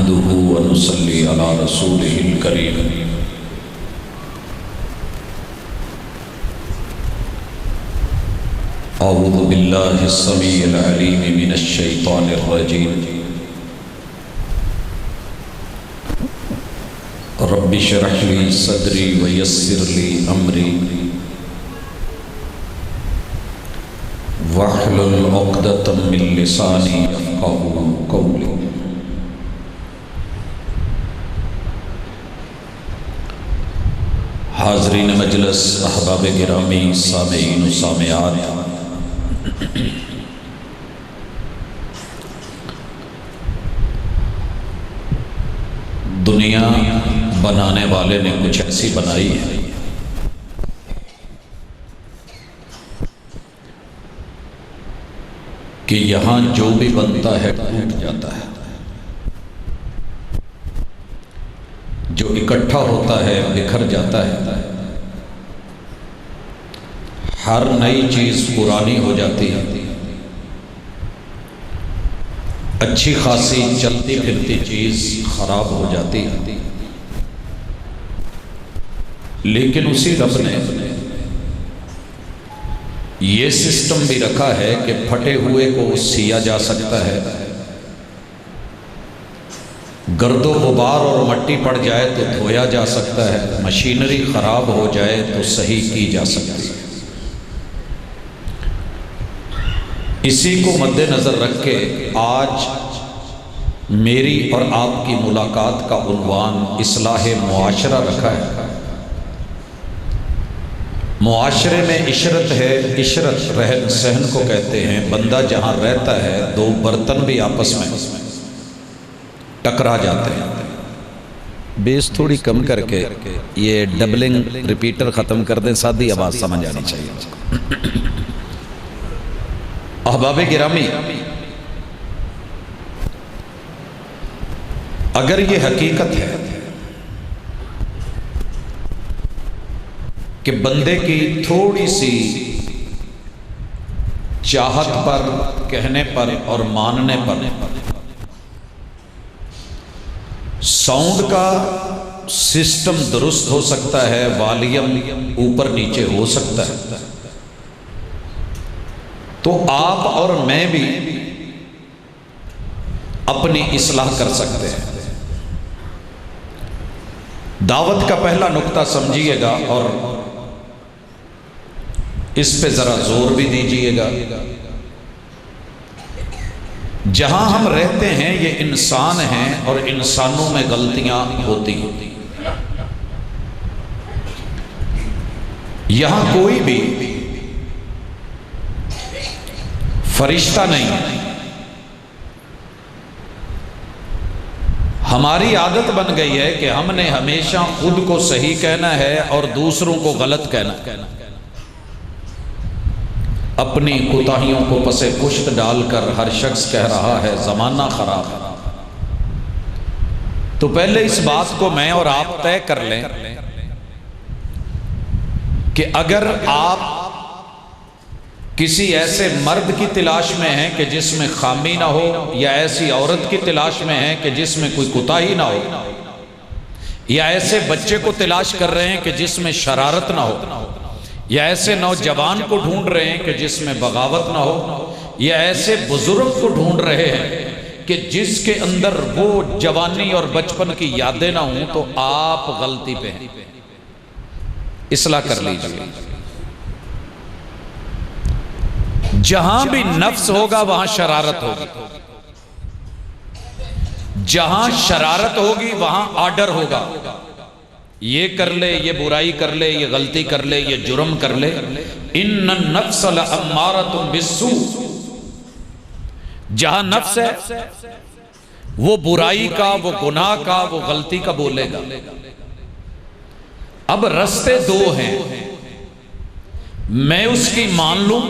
नहमदुहु व नुसल्ली अला रसूलिहिल करीम। अऊज़ु बिल्लाहि स्समीइल अलीम मिनश शैतानिर रजीम। रब्बि इश्रह ली सदरी व यस्सिर ली अमरी वहलुल उक़दतम मिन लिसानी यफ़क़हू क़ौली। हाज़रीन मजलिस, अहबाब गिरामी, सामीईन व सामिआत, दुनिया बनाने वाले ने कुछ ऐसी बनाई है कि यहाँ जो भी बनता है टूट जाता है, जो इकट्ठा होता है बिखर जाता है। हर नई चीज़ पुरानी हो जाती है, अच्छी खासी चलती फिरती चीज़ खराब हो जाती है। लेकिन उसी रब ने ये सिस्टम भी रखा है कि फटे हुए को सिया जा सकता है, गर्दो गुबार और मट्टी पड़ जाए तो धोया जा सकता है, मशीनरी खराब हो जाए तो सही की जा सकती है। इसी को मद्देनज़र रख के आज मेरी और आपकी मुलाकात का उन्वान इस्लाह मुआशरा रखा है। मुआशरे में इशरत है, इशरत रहन सहन को कहते हैं। बंदा जहाँ रहता है दो बर्तन भी आपस में टकरा जाते हैं। बेस थोड़ी कम करके ये डबलिंग रिपीटर ख़त्म कर दें, सादी आवाज़ समझ आनी चाहिए। अहबाबे गिरामी, अगर ये हकीकत है कि बंदे की थोड़ी सी चाहत पर, कहने पर और मानने पर साउंड का सिस्टम दुरुस्त हो सकता है, वॉल्यूम ऊपर नीचे हो सकता है, तो आप और मैं भी अपनी इस्लाह कर सकते हैं। दावत का पहला नुक्ता समझिएगा और इस पे जरा जोर भी दीजिएगा। जहां हम रहते हैं ये इंसान हैं और इंसानों में गलतियां होती हैं। यहां कोई भी फरिश्ता नहीं है। हमारी आदत बन गई है कि हमने हमेशा खुद को सही कहना है और दूसरों को गलत कहना। अपनी कोताहियों को पसे पुश्त डालकर हर शख्स कह रहा है ज़माना ख़राब है। तो पहले इस बात को मैं और आप तय कर लें कि अगर आप किसी ऐसे मर्द की तलाश में हैं कि जिसमें खामी ना हो, या ऐसी औरत की तलाश में हैं कि जिसमें कोई कोताही ना हो, या ऐसे बच्चे को तलाश कर रहे हैं कि जिसमें शरारत ना हो, या ऐसे नौजवान को ढूंढ रहे हैं कि जिसमें बगावत ना हो, या ऐसे बुजुर्ग को ढूंढ रहे हैं कि जिसके अंदर वो जवानी और बचपन की यादें ना हों, तो आप गलती पे हैं। इस्लाह कर लीजिए। जहां भी नफ्स होगा वहां शरारत होगी, जहां शरारत होगी वहां आर्डर होगा। ये कर ले, ये बुराई कर ले, ये गलती कर ले, ये जुर्म कर ले। इन्न नफ्स लअम्मारतुम बिस्सू। जहां नफ्स है वो बुराई का, वो गुनाह का, वो गलती का बोलेगा। अब रास्ते दो हैं, मैं उसकी मान लूं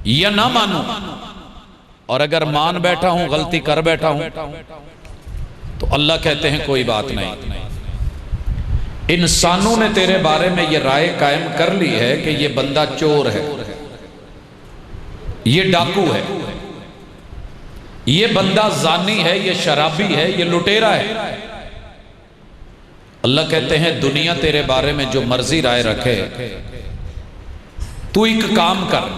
या ना मानूं। और अगर मान बैठा हूं, गलती कर बैठा हूं, तो अल्लाह कहते हैं कोई बात नहीं। इंसानों ने तेरे बारे में ये राय कायम कर ली है कि ये बंदा चोर है, ये डाकू है, ये बंदा जानी है, ये शराबी है, ये लुटेरा है। अल्लाह कहते हैं दुनिया तेरे बारे में जो मर्जी राय रखे, तू एक काम कर,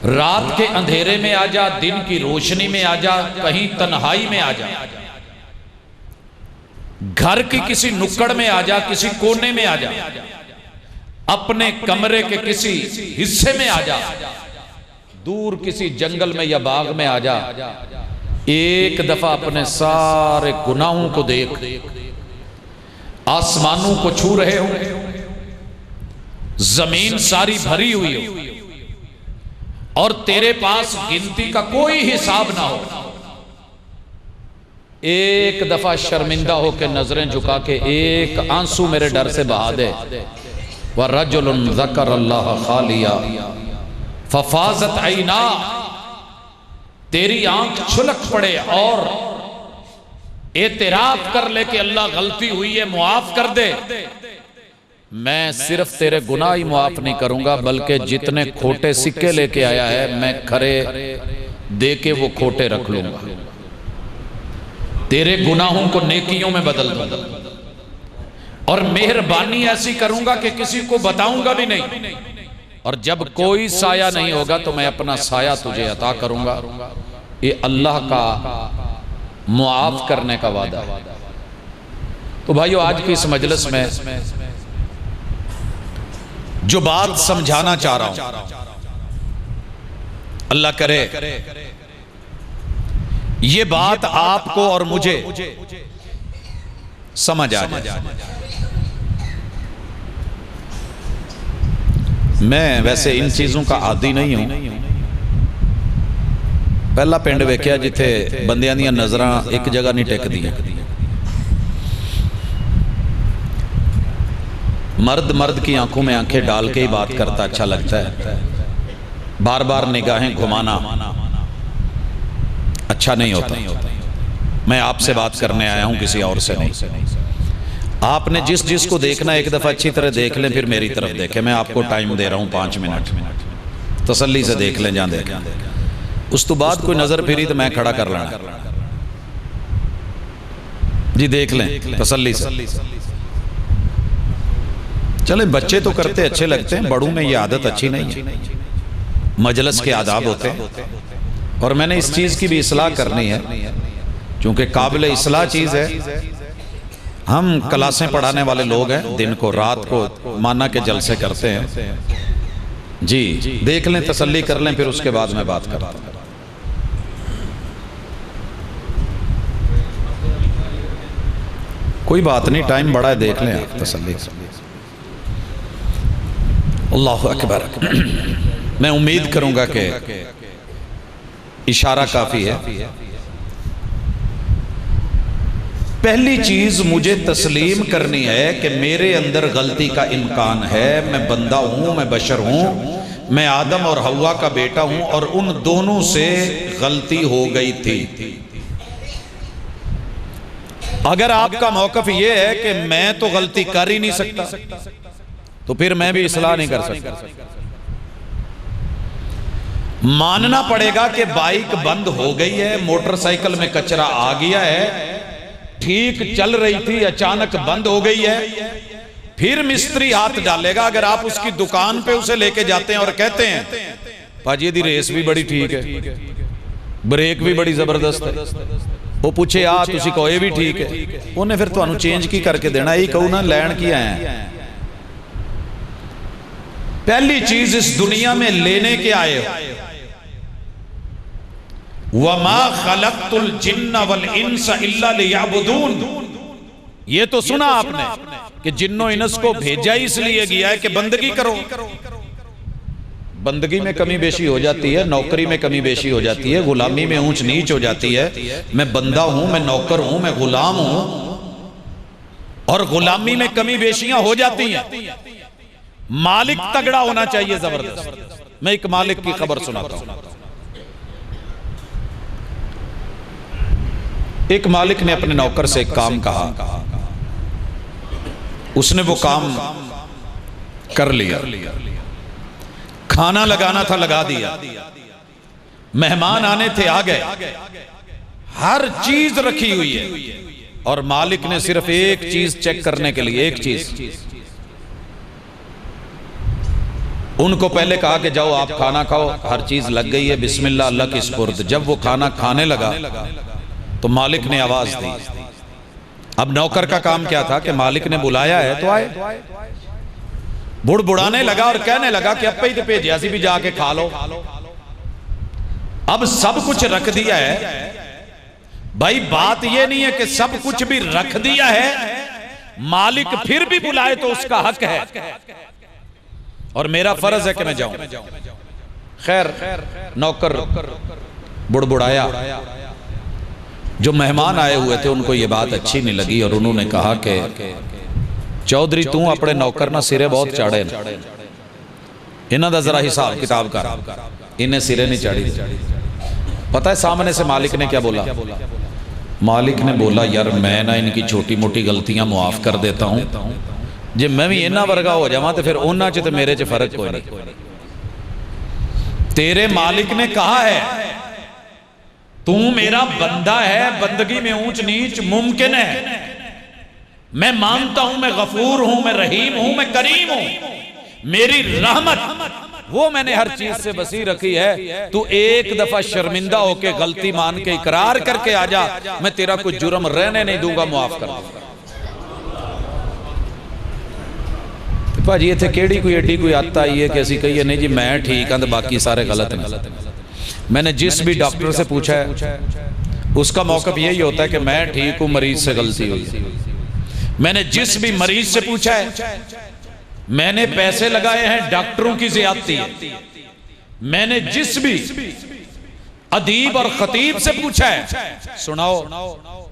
रात के अंधेरे में आ जा, दिन की रोशनी में आ जा, कहीं तन्हाई में आ जा, घर की किसी नुक्कड़ में आ जा, किसी कोने में आ जा, अपने कमरे के किसी हिस्से में आ जा, दूर किसी जंगल में या बाग में आ जा, एक दफा अपने सारे गुनाहों को देख, आसमानों को छू रहे हो, जमीन सारी भरी हुई हो और तेरे पास गिनती का कोई हिसाब ना हो, एक दफा शर्मिंदा हो के नजरें झुका के एक आंसू मेरे डर से बहा दे। व रजुलुन ज़कर अल्लाह खालिया फफाजत आईना, तेरी आंख छुलक पड़े और एतराफ कर ले कि अल्लाह गलती हुई है, मुआफ कर दे। मैं सिर्फ तेरे गुनाह ही मुआफ नहीं करूंगा, बल्कि जितने खोटे सिक्के लेके आया है मैं खरे दे के वो खोटे रख लूंगा, तेरे गुनाहों को नेकियों में बदल दूंगा और मेहरबानी ऐसी करूंगा कि किसी को बताऊंगा भी नहीं, और जब कोई साया नहीं होगा तो मैं अपना साया तुझे अता करूंगा। ये अल्लाह का मुआफ करने का वादा। तो भाइयों, आज की इस मजलिस में जो बात समझाना चाह रहा हूं, अल्लाह करे ये बात आपको और मुझे समझ आ जाए। मैं वैसे इन चीजों का आदी नहीं हूं। पहला पिंड वेख्या जिथे बंदियां दियां नजरां एक जगह नहीं टिकदियां, मर्द मर्द की आंखों में आंखें डाल के ही बात करता अच्छा लगता है, बार बार निगाहें घुमाना अच्छा नहीं होता। मैं आपसे बात करने आया हूं, किसी और से नहीं। आपने जिस जिस को देखना एक दफा अच्छी तरह देख लें, फिर मेरी तरफ देखें। मैं आपको टाइम दे रहा हूं 5 मिनट, तसल्ली से देख लें, जहां देखें। उस तो बाद कोई नजर फिरी तो मैं खड़ा कर लेना जी, देख लें तसल्ली से। चले, बच्चे तो करते अच्छे लगते हैं, बड़ों में ये आदत अच्छी नहीं है। मजलिस के आदाब होते हैं और मैंने इस चीज की भी इस्लाह करनी है, क्योंकि काबिल इस्लाह चीज है। हम क्लासें पढ़ाने वाले लोग हैं, दिन को रात को माना के जलसे करते हैं जी। देख लें, तसल्ली कर लें, फिर उसके बाद मैं बात करता हूं। कोई बात नहीं, टाइम बड़ा है, देख लें आप तसल्ली। अल्लाहु अकबर। मैं उम्मीद करूंगा कि इशारा काफी है। पहली चीज मुझे तस्लीम करनी है कि मेरे अंदर गलती का इम्कान है। मैं बंदा हूं, मैं बशर हूं, मैं आदम और हव्वा का बेटा हूं और उन दोनों से गलती हो गई थी। अगर आपका मौकफ यह है कि मैं तो गलती कर ही नहीं सकता, तो फिर मैं भी इस्लाह नहीं कर सकता। मानना पड़ेगा कि बाइक बंद हो गई है, मोटरसाइकिल में कचरा आ गया है, ठीक चल रही थी अचानक बंद हो गई है, फिर मिस्त्री हाथ डालेगा। अगर आप उसकी दुकान पे उसे लेके जाते हैं और कहते हैं भाजी दी रेस भी बड़ी ठीक है, ब्रेक भी बड़ी जबरदस्त है, वो पूछे आ तुसी कहो ये भी ठीक है, उन्हें फिर तुहानू चेंज की करके देना, यही कहू ना लैन की आए। पहली चीज इस दुनिया में लेने के आए हो। वमा खलक़तुल जिन्ना वल इंसा इल्ला लियअबुदून। ये तो सुना आपने कि जिन्नो इनस को भेजा ही इसलिए गया है कि बंदगी करो। बंदगी में कमी बेशी हो जाती है, नौकरी में कमी बेशी हो जाती है, गुलामी में ऊंच नीच हो जाती है। मैं बंदा हूं, मैं नौकर हूं, मैं गुलाम हूं, और गुलामी में कमी बेशियां हो जाती हैं। मालिक तगड़ा होना चाहिए, जबरदस्त। मैं एक मालिक की खबर सुनाता हूं। एक मालिक ने अपने नौकर से एक काम कहा, उसने वो काम कर लिया। खाना लगाना था, लगा दिया। मेहमान आने थे, आ गए, हर चीज रखी हुई है, और मालिक ने सिर्फ एक चीज चेक करने के लिए, एक चीज, उनको पहले कहा कि जाओ आप खाना खाओ, हर चीज लग गई है, बिस्मिल्लाह अल्लाह की सुपुर्द। जब वो खाना खाने लगा तो मालिक ने आवाज दी। अब नौकर का काम क्या था कि मालिक ने बुलाया है तो आए। बुड़बुड़ाने लगा और कहने लगा कि अब ही भेजिया सी भी जाके खा लो। अब सब कुछ रख दिया है भाई, बात यह नहीं है कि सब कुछ भी रख दिया है, मालिक फिर भी बुलाए तो उसका हक है और मेरा फर्ज है कि मैं जाऊं। खैर नौकर बुड़बुड़ाया। जो मेहमान आए हुए थे उनको ये बात अच्छी नहीं लगी और उन्होंने कहा कि चौधरी तू अपने नौकर ना सिरे बहुत चाड़े, इन्हां दा जरा हिसाब किताब कर, इन्हें सिरे नहीं चाड़ी। पता है सामने से मालिक ने क्या बोला? मालिक ने बोला यार मैं ना इनकी छोटी मोटी गलतियां मुआफ कर देता हूं, जे मैं भी इन्हां वर्गा हो जावां तो फिर उन्हां च ते मेरे च फर्क कोई नहीं। तेरे मालिक ने कहा है तू मेरा बंदा है, बंदगी में ऊंच नीच मुमकिन है, मैं मानता हूं मैं गफूर हूं, मैं रहीम हूं, मैं करीम हूं, मेरी रहमत वो मैंने हर चीज से बसी रखी है। तू एक दफा शर्मिंदा होके गलती मान के इकरार करके आ जा, मैं तेरा कोई जुर्म रहने नहीं दूंगा, मुआफ कर दूंगा। भाजी इत्थे केड़ी कोई एडी कोई आदत आई है कि असी कहिए नहीं जी मैं ठीक हाँ तो बाकी सारे गलत हैं। मैंने जिस भी डॉक्टर से पूछा है उसका मौक़िफ़ यही होता है कि मैं ठीक हूं, मरीज से गलती हुई। मैंने जिस भी मरीज से पूछा है, मैंने पैसे लगाए हैं डॉक्टरों की ज़्यादती है। मैंने जिस भी अदीब और खतीब से पूछा है, सुनाओ,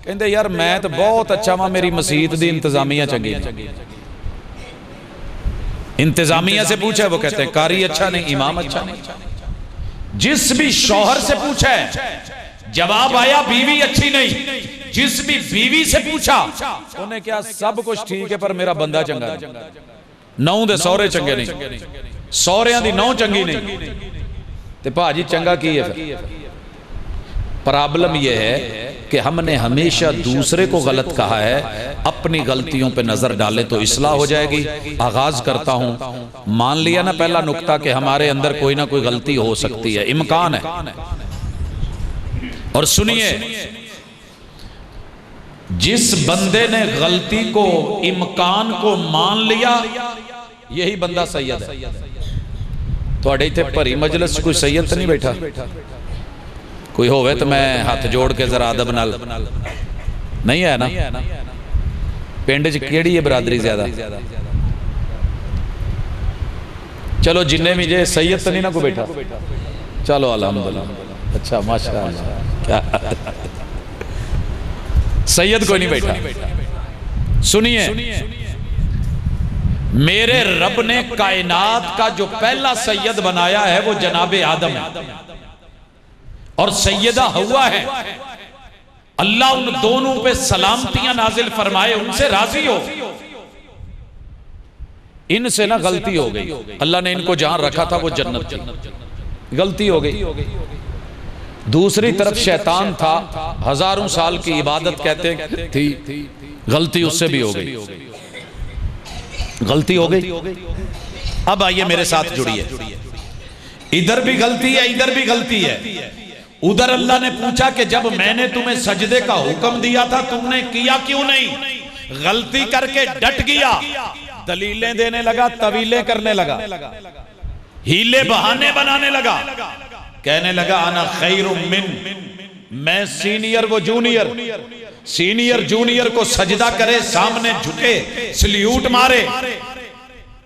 कहते यार मैं तो बहुत अच्छा वहां, मेरी मसीत दी इंतजामिया चंगी। इंतजामिया से पूछा है वो कहते हैं कारी अच्छा नहीं, इमाम अच्छा नहीं। जिस भी शौहर से पूछा है जवाब आया बीवी अच्छी नहीं। जिस भी बीवी से पूछा उन्हें क्या सब कुछ ठीक है पर मेरा बंदा चंगा नहीं, नौ दे सौरे चंगे नहीं, सौरियां दी नौ चंगी नहीं, ते भाजी चंगा की है? प्रॉब्लम यह है कि हमने हमेशा दूसरे को गलत कहा है, अपनी गलतियों पे नजर डाले तो इस्लाह हो जाएगी। आगाज करता हूं, मान लिया ना पहला नुक्ता कि हमारे अंदर कोई ना कोई गलती हो सकती है, इम्कान है। और सुनिए, जिस बंदे ने गलती को, इम्कान को मान लिया, यही बंदा सैयद है। थोड़े इत्थे भरी मजलिस कोई सैयद तो नहीं बैठा? कोई होवे तो मैं हाथ जोड़ के जरा अदब नाल, नहीं है ना? पिंड च केड़ी है बरादरी ज्यादा? चलो जिन्ने भी जे सैयद तो नहीं ना कोई बैठा? चलो अल्हम्दुलिल्लाह, अच्छा माशाअल्लाह, क्या सैयद कोई नहीं बैठा। सुनिए, मेरे रब ने कायनात का जो पहला सैयद बनाया है वो जनाबे आदम है और सैयदा हव्वा है। अल्लाह उन दोनों पे सलामतियां नाजिल फरमाए, उनसे राजी हो। इनसे ना गलती हो गई, अल्लाह ने इनको जहां रखा था वो जन्नत थी, गलती हो गई। दूसरी तरफ शैतान था, हजारों साल की इबादत कहते थी, गलती उससे भी हो गई, गलती हो गई। अब आइए मेरे साथ जुड़िए, इधर भी गलती है, इधर भी गलती है। उधर अल्लाह ने पूछा कि जब मैंने तुम्हें सजदे का हुक्म दिया था तुमने किया क्यों नहीं? गलती करके डट गया, दलीलें देने लगा, तवीलें करने लगा, हीले बहाने बनाने लगा, कहने लगा आना खैरुम मिन, मैं सीनियर वो जूनियर, सीनियर जूनियर को सजदा करे, सामने झुके, सल्यूट मारे।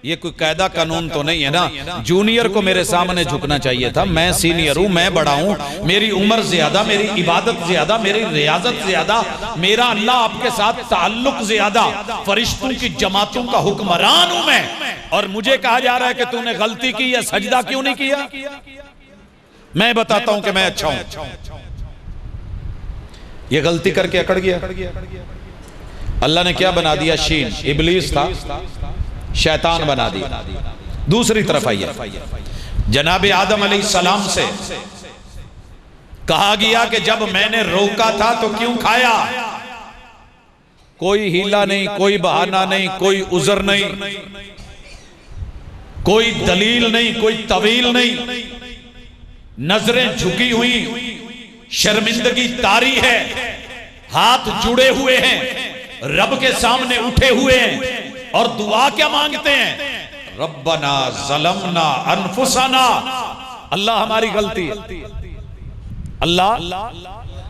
ये कोई कायदा कानून तो नहीं है ना, जूनियर को मेरे सामने झुकना चाहिए था। मैं सीनियर हूं, मैं बड़ा हूं, मेरी उम्र ज्यादा, मेरी इबादत ज्यादा, मेरी रियाजत ज्यादा, मेरा अल्लाह आपके साथ ताल्लुक ज्यादा, फरिश्तों की जमातों का हुक्मरान हूं मैं, और मुझे कहा जा रहा है कि तूने गलती की है, सजदा क्यों नहीं किया? मैं बताता हूं कि मैं अच्छा हूं। ये गलती करके अकड़ गया। अल्लाह ने क्या बना दिया? शीन, इबलीस था, शैतान बना दिया। दूसरी तरफ आइए, जनाबे आदम अलैहिस्सलाम से कहा गया कि जब मैंने रोका था तो क्यों खाया। कोई हीला नहीं, कोई बहाना नहीं, कोई उज़र नहीं, कोई दलील नहीं, कोई तवील नहीं। नजरें झुकी हुई, शर्मिंदगी तारी है, हाथ जुड़े हुए हैं, रब के सामने उठे हुए हैं और दुआ क्या मांगते हैं? रब्बना ज़लमना अनफुसना, अल्लाह हमारी गलती है, अल्लाह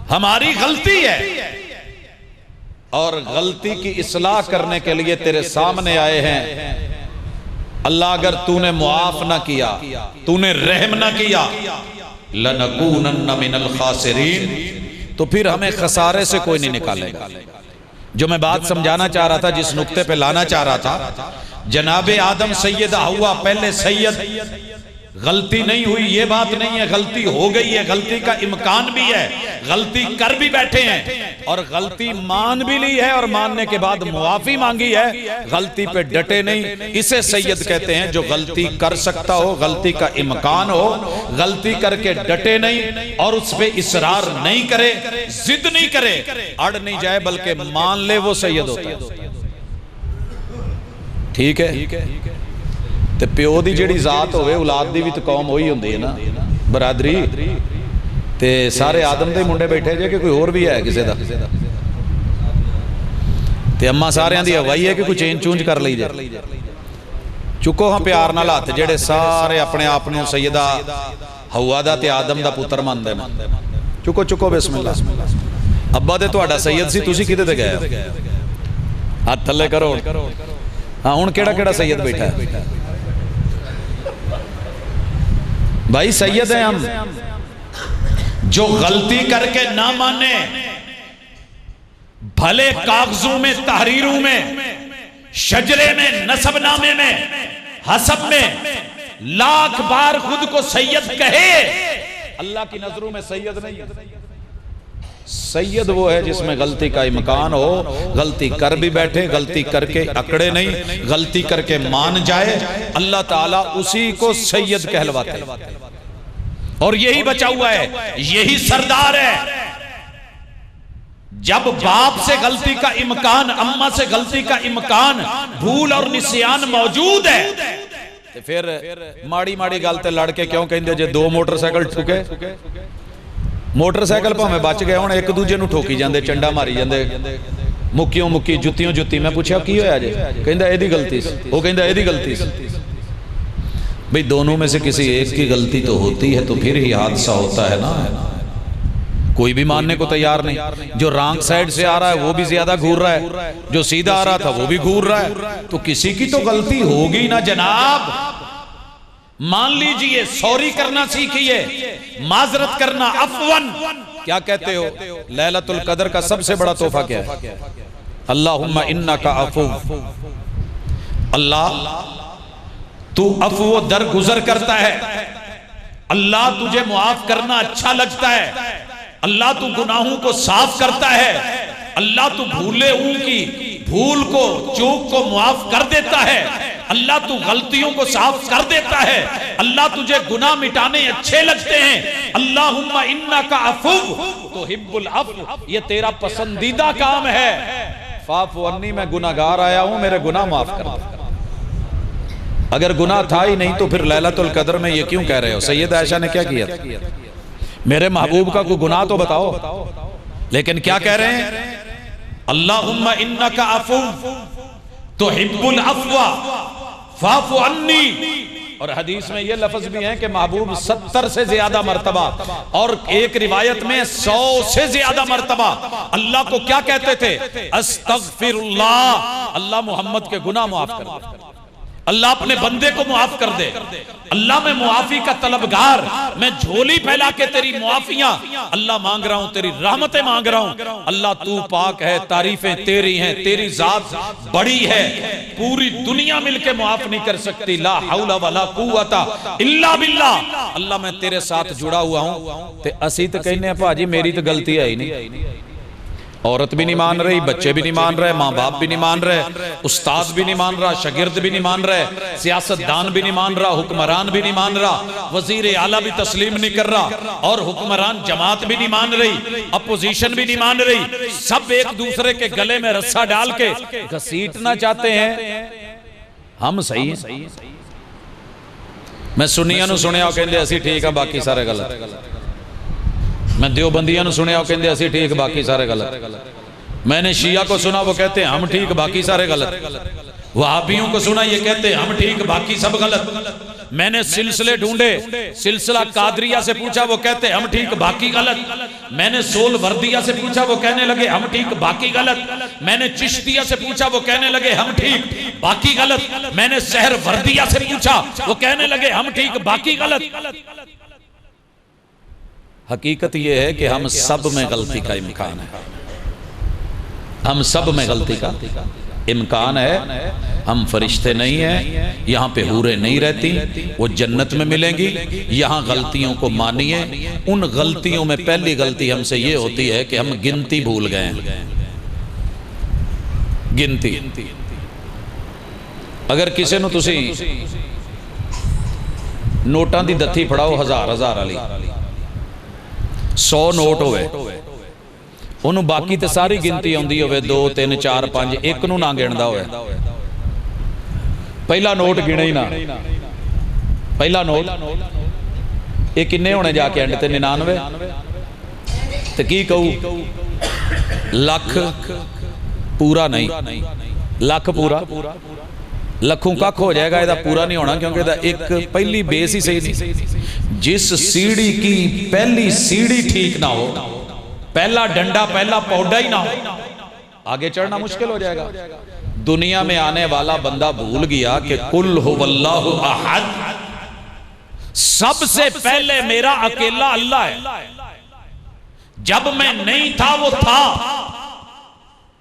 हमारी गलती है और गलती की इस्लाह करने के लिए तेरे सामने आए हैं। अल्लाह अगर तूने मुआफ ना किया, तूने रहम ना किया, लनकूनन्न मिनल खासिरीन, तो फिर हमें खसारे से कोई नहीं निकालेगा। जो मैं बात समझाना चाह रहा था, जिस नुक्ते पे लाना चाह रहा था, जनाबे आदम सैयद हव्वा पहले सैयद, गलती नहीं हुई ये बात नहीं है, गलती हो गई है, गलती का इम्कान भी है, गलती कर भी बैठे हैं और गलती मान भी ली है और मानने के बाद मुआफी मांगी है, गलती पे डटे नहीं। इसे सैयद कहते हैं जो गलती कर सकता हो, गलती का इम्कान हो, गलती करके डटे नहीं और उस पे इसरार नहीं करे, जिद नहीं करे, अड़ नहीं जाए, बल्कि मान ले, वो सैयद होता है। ठीक है। ते प्यो दी जिहड़ी जात होवे, औलाद दी भी तो कौम वही हुंदी है ना, बरादरी। ते सारे आदम दे मुंडे बैठे जे कि कोई होर भी है किसी दा? ते अम्मा सारियां दी हवाई है कि कोई चेंज चूंज कर ली जाए। चुको हाँ प्यार नाल हत्थ, जेड़े सारे अपने आप नूं सैयदा हव्वा दा ते आदम दा पुत्र मनदे ने। चुको चुको बिस्मिल्लाह। अब्बा ते तुहाडा सैयद सी, तुसीं किहदे ते गए? हाथ थल्ले करो। हाँ हुण केड़ा केड़ा सैयद बैठा है? भाई सैयद है हम। जो गलती करके ना माने, भले कागजों में, तहरीरों में, शजरे में, नसबनामे में, हसब में लाख बार खुद को सैयद कहे, अल्लाह की नजरों में सैयद नहीं है। सैयद वो है जिसमें गलती का इम्कान हो, गलती कर भी बैठे, गलती करके अकड़े नहीं, गलती करके मान जाए, अल्लाह ताला उसी को सैयद कहलवाते हैं। और यही बचा हुआ है, यही सरदार है। जब बाप से गलती का इम्कान, अम्मा से गलती का इम्कान, भूल और निस्यान मौजूद है, तो फिर माड़ी माड़ी गल ते लड़ के क्यों कहंदे जे दो मोटरसाइकिल ठुके, मोटरसाइकिल भावें बच गए, हुण एक दूजे नूं ठोकी जांदे, चंडा मारी जांदे, मुक्कियों मुक्की, जुत्तियों जुत्ती। मैं पूछा की होया जे? कहंदा एदी गलती सी, वो कहंदा एदी गलती सी। भाई दोनों में से किसी एक की गलती तो होती है, तो फिर ही हादसा होता है ना। कोई भी मानने को तैयार नहीं। जो रॉन्ग साइड से आ रहा है वो भी ज्यादा घूर रहा है, जो सीधा आ रहा था वो भी घूर रहा है, तो किसी की तो गलती होगी ना जनाब। मान लीजिए, सॉरी करना सीखिए, माजरत करना, अफवन। क्या कहते हो? लैलतुल कदर का सबसे बड़ा तोहफा क्या है? अल्लाहुम्मा इन्नका अफू, अल्लाह तू अफू दरगुजर करता है, अल्लाह तुझे मुआफ करना अच्छा लगता है, अल्लाह तू गुनाहों को साफ करता है, अल्लाह तू भूले हुओं की भूल को, चूक को मुआफ कर देता है, अल्लाह तू गलतियों को साफ कर देता है, अल्लाह तुझे गुनाह मिटाने अच्छे लगते हैं। अल्लाहुम्मा इन्नका अफू तुहिब्बुल अफ़्व, ये तेरा पसंदीदा काम है। फाफ़ु अन्नी, मैं गुनाहगार आया हूं, मेरे गुनाह माफ कर दे। अगर गुनाह था ही नहीं तो फिर लैलतुल कदर में ये क्यों कह रहे हो? सैयद आयशा ने क्या किया? मेरे महबूब का कोई गुनाह तो बताओ। लेकिन क्या कह रहे हैं? अल्लाहुम्मा इन्नका अफू तुहिब्बुल अफ़्व फ़ाफ़ु अन्नी। और हदीस में ये लफ्ज भी है कि महबूब 70 से ज्यादा मर्तबा, और एक रिवायत में 100 से ज्यादा मर्तबा अल्लाह को क्या कहते थे? अस्तग़फिरुल्लाह, अल्लाह मोहम्मद के गुनाह माफ कर दे, अल्लाह अपने बंदे को मुआफ कर दे, अल्लाह मैं मुआफी का तलबगार, मैं झोली फैला के तेरी मुआफियां अल्लाह मांग रहा हूं, तेरी रहमतें मांग रहा हूं। अल्लाह तू पाक है, तारीफें तेरी हैं, तेरी जात बड़ी है, पूरी दुनिया मिलके मुआफ नहीं कर सकती। ला हौला वला कुव्वता इल्ला बिल्लाह, अल्लाह मैं तेरे साथ जुड़ा हुआ हूं। ते असी तो कहने भाजी मेरी तो गलती है ही नहीं, औरत भी नहीं मान रही, बच्चे भी नहीं मान रहे, माँ बाप भी नहीं मान रहे, उस्ताद भी नहीं मान रहा, शागिर्द भी नहीं मान रहे, सियासतदान भी नहीं मान रहा, हुक्मरान भी नहीं मान रहा, वजीर आला भी तस्लीम नहीं कर रहा, और हुक्मरान जमात भी नहीं मान रही, अपोजिशन भी नहीं मान रही। सब एक दूसरे के गले में रस्सा डाल के घसीटना चाहते हैं हम सही हैं। मैं सुन्नियां नूं सुनिया कहंदे असीं ठीक है बाकी सारे गलत, मैं देवबंदियां सुनिया वो कहते असी ठीक बाकी सारे गलत, मैंने शिया को सुना वो कहते हम ठीक बाकी सारे गलत, वहाबियों को सुना ये कहते हम ठीक बाकी सब गलत, मैंने सिलसिले ढूंढे, सिलसिला कादरिया से पूछा वो कहते हम ठीक बाकी गलत, मैंने सोल वर्दिया से पूछा वो कहने लगे हम ठीक बाकी गलत, मैंने चिश्तिया से पूछा वो कहने लगे हम ठीक बाकी गलत, मैंने सहर वर्दिया से पूछा वो कहने लगे हम ठीक बाकी गलत। हकीकत यह है कि हम सब में गलती का इम्कान है, हम सब में गलती का इम्कान है। हम फरिश्ते नहीं हैं, यहाँ पे हूरें नहीं रहती, वो जन्नत में मिलेंगी। यहाँ गलतियों को मानिए। उन गलतियों में पहली गलती हमसे ये होती है कि हम गिनती भूल गए हैं। गिनती अगर किसी नूं तुसी नोटां दी दत्थी फड़ाओ हजार हजार वाली 100 नोट होवे, उन्होंने बाकी तो सारी गिनती आती हो 2 3 4 5, एक नूं ना गिनदा होवे, पहला नोट गिने ही ना, पहला नोट ये किन्ने होने जाके एंड ते 99, तो की कहू लख पूरा नहीं, लख पूरा लखों कख हो जाएगा, यदा पूरा नहीं होना क्योंकि एक पहली बेस ही सही नहीं। जिस सीढ़ी की पहली सीढ़ी ठीक ना हो, पहला डंडा पहला पौधा ही ना हो, आगे चढ़ना मुश्किल हो जाएगा। दुनिया में आने वाला बंदा भूल गया कि कुल हुवल्लाहु अहद, सबसे पहले मेरा अकेला अल्लाह है। जब मैं नहीं था वो था,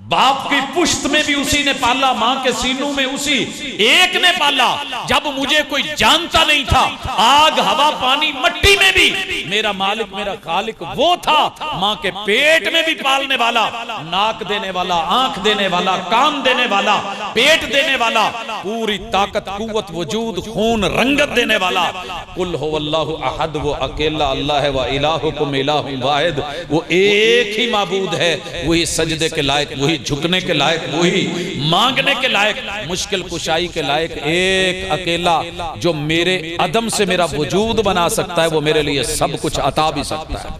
बाप की पुश्त में भी उसी ने पाला, मां के सीनों में उसी एक ने पाला। जब मुझे कोई जानता नहीं था, आग हवा पानी मट्टी में भी मेरा मालिक मेरा खालिक वो था। मां के पेट में भी पालने वाला, नाक देने वाला, आंख देने वाला, कान देने वाला, पेट देने वाला, पूरी ताकत कुव्वत वजूद खून रंगत देने वाला। कुल हुवल्लाहु अहद, वो अकेला अल्लाह है। व इलाहुकुम इलाहुन वाहिद, वो एक ही माबूद है, वही सजदे के लायक, वही झुकने के लायक, वही मांगने के लायक, मुश्किल कुशाई के लायक, एक अकेला जो मेरे अदम से मेरा वजूद बना सकता है, वो मेरे लिए सब कुछ अता भी सकता है।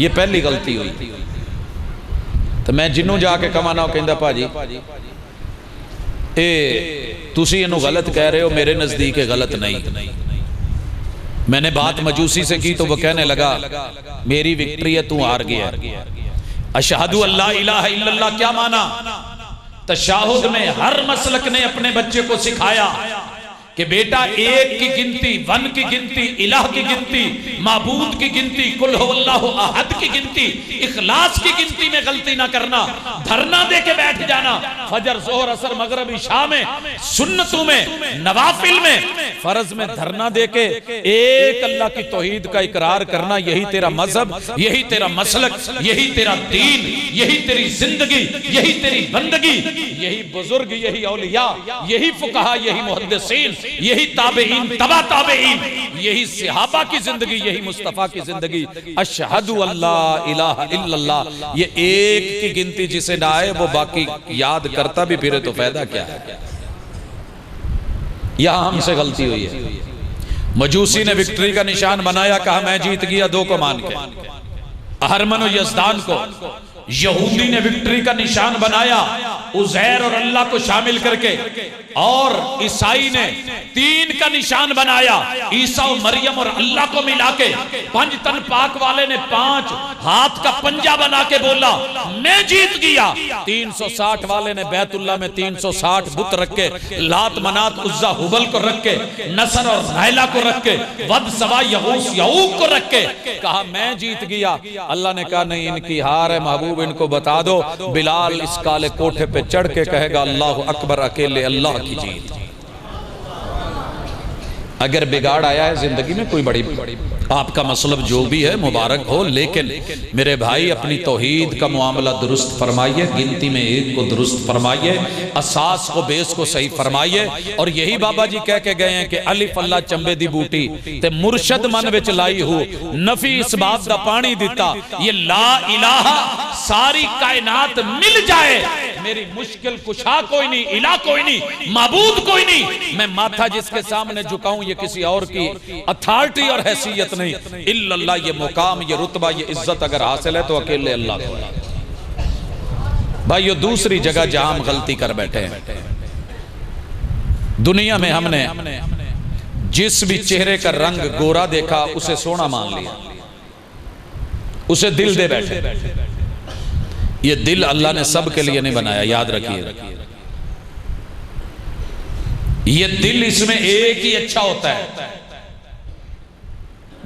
ये पहली गलती हुई। तो मैं जिन्हों जाके कमाना कहता भाजी ए तुसी इन्हों गलत कह रहे हो, मेरे नजदीक गलत नहीं। मैंने बात मजूसी से की तो वो कहने लगा मेरी विक्ट्री है, तू हार गया। अशहदु अल्ला इलाहा इल्लल्लाह क्या माना? तशाहुद में हर मसलक ने अपने बच्चे को सिखाया कि बेटा एक की गिनती, वन की गिनती, इलाह की गिनती, माबूद की गिनती, कुल हुवल्लाहु अहद की गिनती, इखलास की गिनती में गलती ना करना। धरना दे के बैठ जाना फजर जोहर असर मगरिब इशा में, सुन्नतों में, नवाफिल में, फर्ज में धरना दे के एक अल्लाह की तौहीद का इकरार करना, यही तेरा मजहब, यही तेरा मसलक, यही तेरा दीन, यही तेरी जिंदगी, यही तेरी बंदगी। यही बुजुर्ग, यही औलिया, यही फुकहा, यही मुहद्दिसीन, यही ताबेईन, तबा ताबेईन, यही सहाबा की जिंदगी, यही मुस्तफा की जिंदगी। अशहदु अल्ला इलाहा इल्लल्लाह, ये एक की गिनती जिसे ना आए वो बाकी याद करता भी फिरे तो फायदा क्या है। यहां हमसे गलती हुई है। मजूसी ने विक्ट्री का निशान बनाया, कहा मैं जीत गया 2 को मान के। अहरमन यज़दान को यहूदी ने विक्ट्री का निशान बनाया, उज़ैर और अल्लाह को शामिल करके, और ईसाई ने 3 का निशान बनाया, ईसा और मरियम और अल्लाह को मिला के। 5 तन पाक वाले ने 5 हाथ का पंजा बना के बोला मैं जीत गया। 360 वाले ने बैतुल्लाह में 360 बुत रख के, लात मनात उज्जा हुबल को रख के, नसर और नाइला को रख के, वद सवा यहूस यऊक को रख के कहा मैं जीत गया। अल्लाह ने कहा नहीं, इनकी हार है महबूब, इनको बता दो। बिलाल इस काले कोठे पे चढ़ के कहेगा अल्लाह अकबर, अकेले अल्लाह की जीत। अगर बिगाड़ आया है जिंदगी में, कोई बड़ी आपका मतलब जो भी है मुबारक हो, लेकिन मेरे भाई अपनी तौहीद का मामला दुरुस्त फरमाइए, गिनती में एक को दुरुस्त फरमाइए, असास को बेस को सही फरमाइए। और यही बाबा जी कह के गए हैं कि अलिफ अल्लाह चंबे दी बूटी ते मुर्शद मन विच लाई हो, नफी इस बात दा पानी दिता, ये ला इलाहा सारी कायनात मिल जाए, मेरी मुश्किल कुशा कोई नहीं, इला कोई नहीं, माबूद कोई नहीं, मैं माथा जिसके सामने झुकाऊं ये किसी और की अथॉरिटी और हैसियत नहीं, इल्लल्लाह ये मुकाम, ये रुतबा, ये इज्जत अगर हासिल है तो अकेले अल्लाह को। भाई ये दूसरी जगह जहां हम गलती कर बैठे हैं, दुनिया में हमने जिस भी चेहरे का रंग गोरा देखा उसे सोना मान लिया, उसे दिल दे बैठे। ये दिल अल्लाह ने सब के लिए नहीं बनाया, याद रखिए। ये दिल इसमें एक ही अच्छा होता है।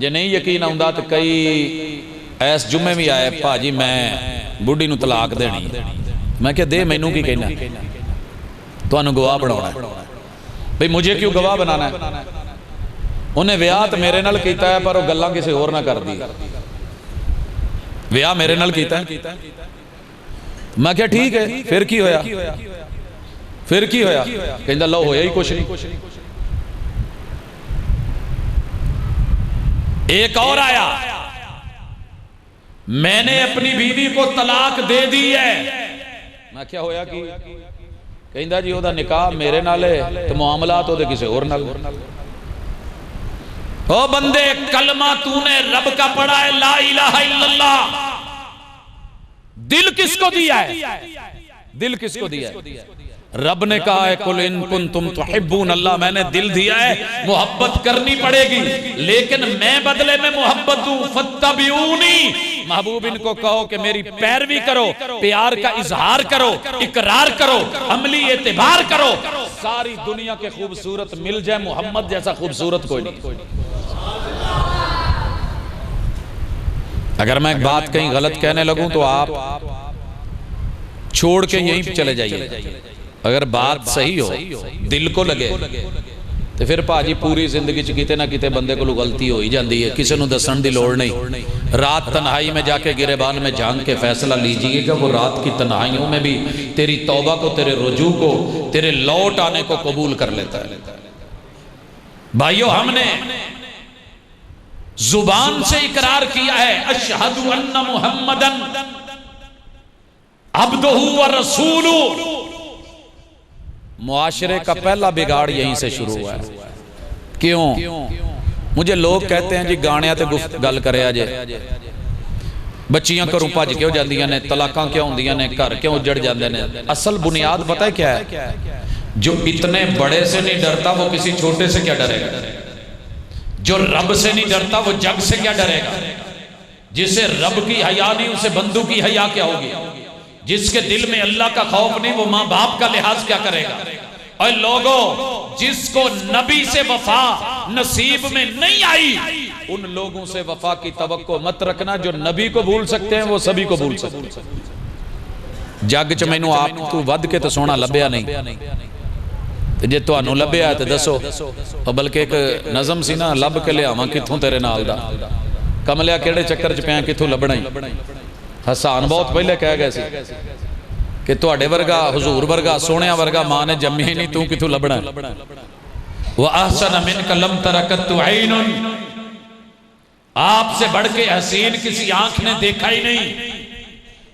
जे नहीं यकीन आउंदा तो कई ऐस जुम्मे भी आए, भाजी मैं बुढ़ी नूं तलाक देनी, मैं क्या दे, मैनू की कहना, तुहानू गवाह बनाना भाई, मुझे क्यों गवाह बनाना है? उन्हें विआह तो मेरे नाल कीता है पर वो गल्लां किसी होर ना कर दी, विआह मेरे नाल कीता है। मैं क्या ठीक है, फिर की होया, फिर की होया? कहंदा लो होया ही कुछ नहीं। एक और आया, मैंने अपनी बीवी को तलाक दे दी है। मैं क्या होया कि कहंदा जी ओदा निकाह मेरे नाल है तो मामला तो किसी और नाल। ओ बंदे कलमा तूने रब का पढ़ा है, ला इलाहा इल्लल्लाह, दिल किसको दिया है? दिल किसको दिया है? रब ने कहा है कुल इन कुंतुम तुहिब्बून अल्लाह, मैंने दिल दिया है, मोहब्बत करनी पड़ेगी, लेकिन मैं बदले में मोहब्बत दूं, फत्तबिऊनी, महबूब इनको कहो कि मेरी पैरवी करो, प्यार का इजहार करो, इकरार करो, अमली एतबार करो, सारी दुनिया के खूबसूरत मिल जाए, मोहम्मद जैसा खूबसूरत कोई नहीं। अगर मैं एक बात कहीं गलत कहने लगूं तो आप छोड़ के यहीं चले जाइए। अगर बात सही हो, दिल को लगे, तो फिर भाजी पूरी जिंदगी च किते ना किते बंदे को गलती हो ही जाती है, किसी को दसन की लोड़ नहीं। रात तन्हाई में जाके गिरेबान में झांक के फैसला लीजिएगा, वो रात की तन्हाइयों में भी तेरी तौबा को, तेरे रुजू को, तेरे लौट आने को कबूल कर लेता है। भाइयों, हमने जुबान से इकरार किया है, अशहदु अन्ना मुहम्मदन अब्दुहु व रसूलुहु। मुआशरे का पहला बिगाड़ यहीं से शुरू हुआ है। क्यों? मुझे लोग कहते हैं जी गाणियां ते गल करे अजे, बच्चियां घरों भज क्यों जांदियां ने, तलाकां क्यों होंदियां ने, घर क्यों उजड़ जाते हैं? असल बुनियाद पता है क्या है? जो इतने बड़े से नहीं डरता वो किसी छोटे से क्या डरेगा? जो रब से नहीं डरता वो जग से क्या डरेगा? जिसे रब की हया नहीं उसे बंदू की हया क्या होगी? जिसके दिल में अल्लाह का खौफ नहीं वो माँ बाप का लिहाज क्या करेगा? और लोगों, जिसको नबी से वफा नसीब में नहीं आई, उन लोगों से वफा की तवक्को मत रखना। जो नबी को भूल सकते हैं वो सभी को भूल सकते हैं। जग च मैनू आप तू वध के तो सोना लभ्या नहीं, जे तुहानू लभ्या तो दसो। बल्कि एक नज़म सी ना, लभ के लियावां कित्थों तेरे नाल दा, कमलिया किहड़े चक्कर च पिया, कित्थों लभना ही। हसान बहुत पहले कह गए सी कि तुहाडे वर्गा, हुजूर वर्गा, सोहणिया वर्गा मां ने जम्मी ही नहीं, तू कित्थों लभना। व अहसन मिनका लम तरकत ऐनुन, आपसे बढ़ के हसीन किसी आंख ने देखा ही नहीं।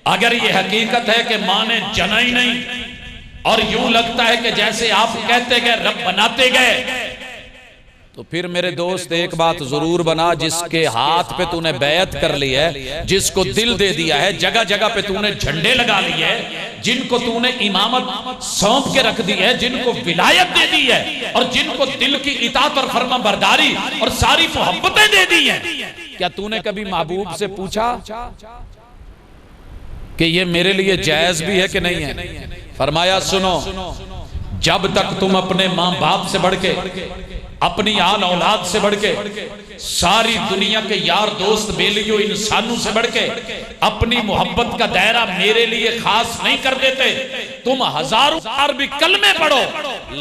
अगर ये हकीकत है कि मां ने जना ही नहीं, और यूं लगता है कि जैसे आप कहते गए रब बनाते गए, तो फिर मेरे दोस्त एक बात जरूर बना, जिसके हाथ पे तूने बैत कर ली है, जिसको दिल दे दिया है, जगह जगह पे तूने झंडे लगा लिए है, जिनको तूने इमामत सौंप के रख दी है, जिनको विलायत दे दी है, और जिनको दिल की इताअत और फर्मा बरदारी और सारी मोहब्बतें दे दी है, क्या तूने कभी महबूब से पूछा कि ये मेरे लिए जायज भी है कि नहीं है? फरमाया सुनो, जब तक तुम अपने मां बाप से बढ़ के, अपनी आल औलाद से बढ़ के, सारी दुनिया के यार दोस्त बेलियों इंसानों से बढ़ के अपनी मोहब्बत का दायरा मेरे लिए खास नहीं कर देते, तुम हजारों बार भी कलमे पढ़ो,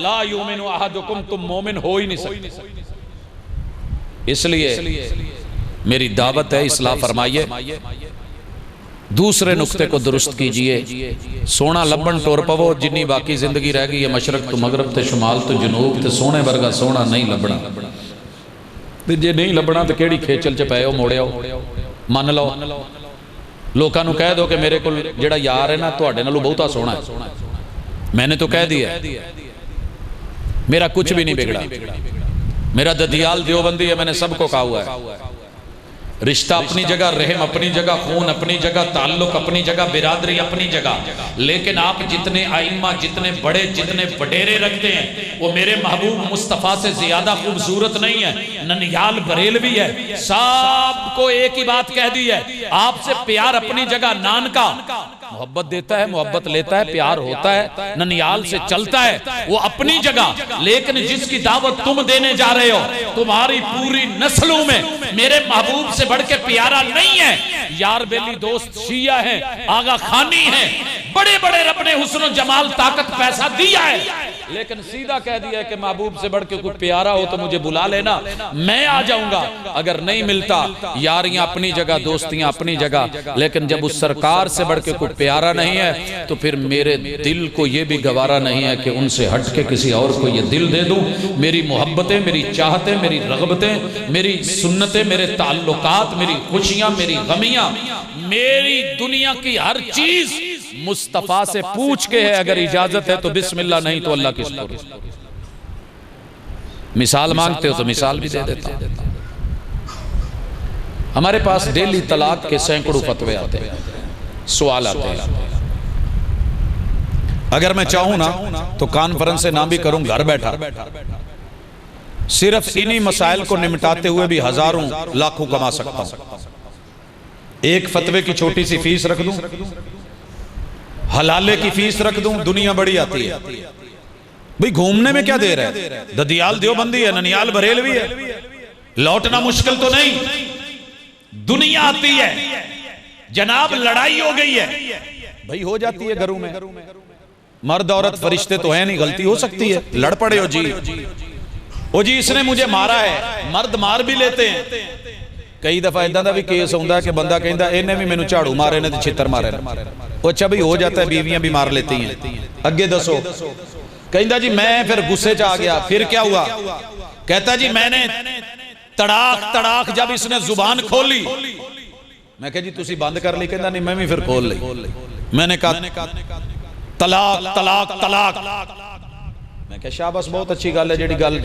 ला युमिनु अहदुकुम, तुम मोमिन हो ही नहीं सकते। इसलिए मेरी दावत है, इस्लाह फरमाइए, दूसरे नुक्ते को दुरुस्त कीजिए। सोना लबन टोर पवो, जिन्नी बाकी जिंदगी रह गई है, मशरक तो मगरब तो शुमाल तो जनूब तो सोने वर्गा सोना नहीं लभना। जे नहीं लभना तो केड़ी खेचल च पए मोड़ियो, मन लो। लोगों को कह दो कि मेरे को जेड़ा यार है ना तुहाडे नालों बहुता सोना है, मैंने तो कह दिया मेरा कुछ भी नहीं बिगड़ा, मेरा ददियाल देवबंदी है, मैंने सबको कहा हुआ है। रिश्ता अपनी जगह, रहम अपनी जगह, खून अपनी जगह, ताल्लुक अपनी जगह, बिरादरी अपनी जगह। लेकिन आप जितने आइम्मा, जितने बड़े, जितने वडेरे रखते हैं वो मेरे महबूब मुस्तफ़ा से ज्यादा खूबसूरत नहीं है। ननियाल बरेलवी है, सबको एक ही बात कह दी है, आपसे प्यार अपनी जगह। नान का मोहब्बत देता है, मोहब्बत लेता है, प्यार होता है, ननियाल से चलता है, वो अपनी जगह। लेकिन जिसकी दावत तुम देने जा रहे हो, तुम्हारी पूरी नस्लों में मेरे महबूब से बढ़ के प्यारा नहीं है। यार बेली दोस्त शिया है, आगा खानी है, बड़े बड़े रब ने हुस्न जमाल ताकत पैसा दिया है, लेकिन सीधा कह दिया है कि महबूब से बढ़ के कोई प्यारा हो तो मुझे बुला लेना, मैं आ जाऊंगा। अगर नहीं मिलता, यारियां अपनी जगह, दोस्तियां अपनी जगह, लेकिन जब उस सरकार से बढ़ के कोई प्यारा नहीं है तो फिर मेरे दिल को यह भी गवारा नहीं है कि उनसे हट के किसी और को ये दिल दे दूं। मेरी मोहब्बतें, मेरी चाहतें, मेरी रगबतें, मेरी सुन्नतें, मेरे ताल्लुकात, मेरी खुशियां, मेरी गमियां, मेरी दुनिया की हर चीज मुस्तफा से पूछ के है। अगर इजाजत है तो बिस्मिल्लाह, नहीं तो अल्लाह की सुपुर्द। मिसाल मांगते हो तो मिसाल भी दे देता हूं। हमारे पास डेली तलाक के सैकड़ों फतवे आते हैं, सवाल आते हैं। अगर मैं चाहूं ना तो कॉन्फ्रेंस से ना भी करूं, घर बैठा सिर्फ इन्हीं मसाइल को निपटाते हुए भी हजारों लाखों कमा सकता हूं। एक फतवे की छोटी सी फीस रख दूं, हलाले की फीस रख दूं, दुनिया बड़ी आती है। भाई घूमने में क्या देर है, ददियाल देवबंदी है, ननियाल बरेलवी है, लौटना मुश्किल तो नहीं, दुनिया आती है। जनाब लड़ाई हो गई है, भाई हो जाती है घरों में, मर्द औरत फरिश्ते तो है नहीं, गलती हो सकती है, लड़ पड़े हो जी, ओ जी इसने मुझे मारा है, मर्द मार भी लेते हैं। कई दफा इदा का भी केस होता है कि बंदा कहता इन्हें भी मैंने झाड़ू मारे ने, छितर मारे ने। अच्छा भाई हो जाता है, बीवियां भी मार लेती हैं, अगे दसो। कहता जी मैं फिर गुस्से च आ गया, फिर क्या हुआ? कहता जी मैंने तड़ाक तड़ाक जब इसने जुबान खोली, मैं कहा जी तुसी बंद कर ली? कहता नहीं मैं भी फिर खोल ली। मैंने कहा तलाक तलाक तलाक। मैं कहा शाबाश बहुत अच्छी गल है, जी गल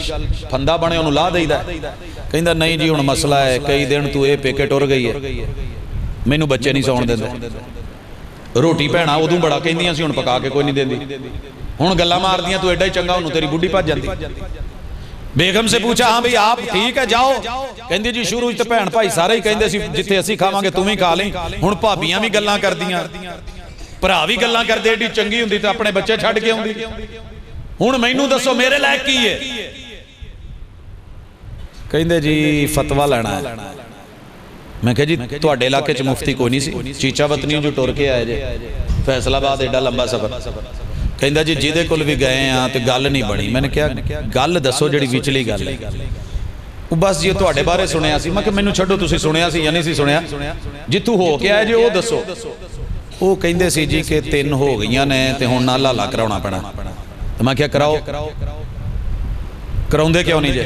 फंदा बने उन्होंने ला देईदा। कहता नहीं जी हुण मसला है, कई दिन तू ये पेके टुर गई है, मैनू बच्चे नहीं सौण देंदे, रोटी भैणा उदों बड़ा कहंदियां सी, हुण पका के कोई नहीं देंदी, हुण गल्लां मारदियां तू एडा ही चंगा, हुण तेरी बुढ़ी भज जांदी। बेगम से पूछा हाँ भाई आप ठीक है जाओ? कहंदी जी शुरू तो भैण भाई सारे ही कहंदे सी जिथे असीं खावांगे तू भी खा लई, हुण भाबियां भी गल्लां करदियां, भरा भी गल्लां करदे, एडी चंगी हुंदी ते अपने बच्चे छड्ड के आउंदी, हुण मैनू दसो मेरे लायक की है? कहंदे जी फतवा लेना है। मैं कहा जी तुहाडे इलाके च मुफ्ती कोई नहीं सी? चीचा वतनी जो टुर के आए जे फैसलाबाद, एडा लंबा सफर। कहंदा जी जिहदे कोल भी गए आ तो गल नहीं बनी। मैंने कहा गल दसो जिहड़ी विचली गल है। वो बस जी तुहाडे बारे सुनिया सी। मैं कहा मैनू छड्डो, तुसीं सुनिया सी या नहीं सी सुनिया? जित्थों हो के आए जे वो दसो। वो कहंदे सी जी कि 3 हो गईयां ने ते हुण नाल लाला कराउणा पैणा। मैं क्या कराओ, कराउंदे क्यों नहीं जे?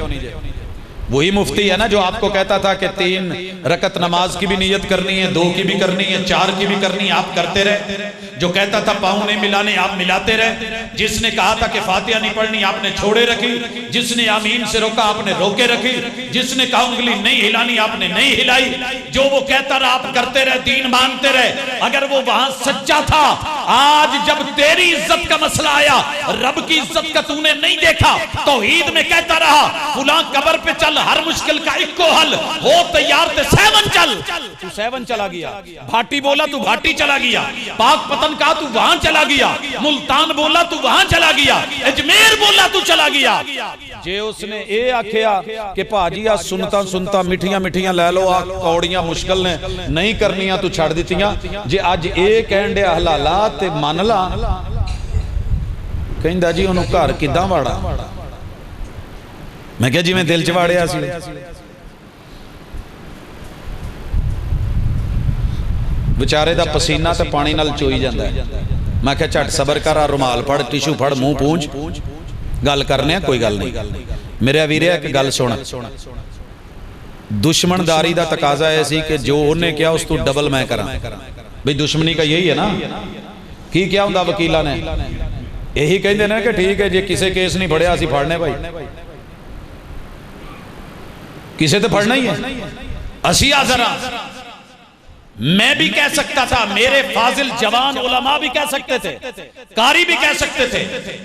वही मुफ्ती है ना जो आपको कहता था कि 3 रकत नमाज की भी नियत करनी है, 2 की भी करनी है, 4 की भी करनी है, आप करते रहे। जो कहता था पाँव नहीं मिलाने, आप मिलाते रहे। जिसने कहा था कि फातिहा नहीं पढ़नी, आपने छोड़े रखी। जिसने आमीन से रोका, आपने रोके रखी। जिसने कहा उंगली नहीं हिलानी, आपने नहीं हिलाई। जो वो कहता रहा आप करते रहे, दीन मानते रहे। अगर वो वहां सच्चा था, आज जब तेरी इज्जत का मसला आया, रब की इज्जत का तूने नहीं देखा, तौहीद में कहता रहा फुला कब्र पे चल, हर मुश्किल का इक्को हल हो तैयार ते 7 चल, तू 7 चला गया। भाटी बोला तू भाटी चला गया। पाक पतन कहा तू वहां चला गया। मुल्तान बोला तू वहां चला गया। अजमेर बोला तू चला गया। जे उसने ये आखिया कि भाजी आ सुनता सुनता मिठियां मिठियां लै लो, आ कौड़ियां मुश्किल ने नहीं करनियां तू छड़ दित्तियां। जे अज ये कहन दिया हलाला ते मन ला, कहंदा जी उन्होंने घर किदां वाड़ा? मैं क्या जिवें दिल च वाड़िया सी। बेचारे दा पसीना तो पानी नाल चोई जाता है। मैं क्या झट सबर कर, आ रुमाल फड़, टिशू फड़, मुंह पूंछ, गल करने कोई गल नहीं। मेरे वीरे एक गल सुन, दुश्मनदारी का तकाजा है सी कि जो उन्हें किया उस तो डबल मैं करा। भाई दुश्मनी का यही है ना, की क्या होंदा वकीला ने यही कहते ना कि ठीक है जी किसी केस नहीं फड़िया असीं फड़ने भाई, किसे तो फड़ना ही है। असी आजरा मैं भी कह सकता था, मेरे फाजिल जवान उलमा भी कह सकते थे, कारी भी कह सकते थे,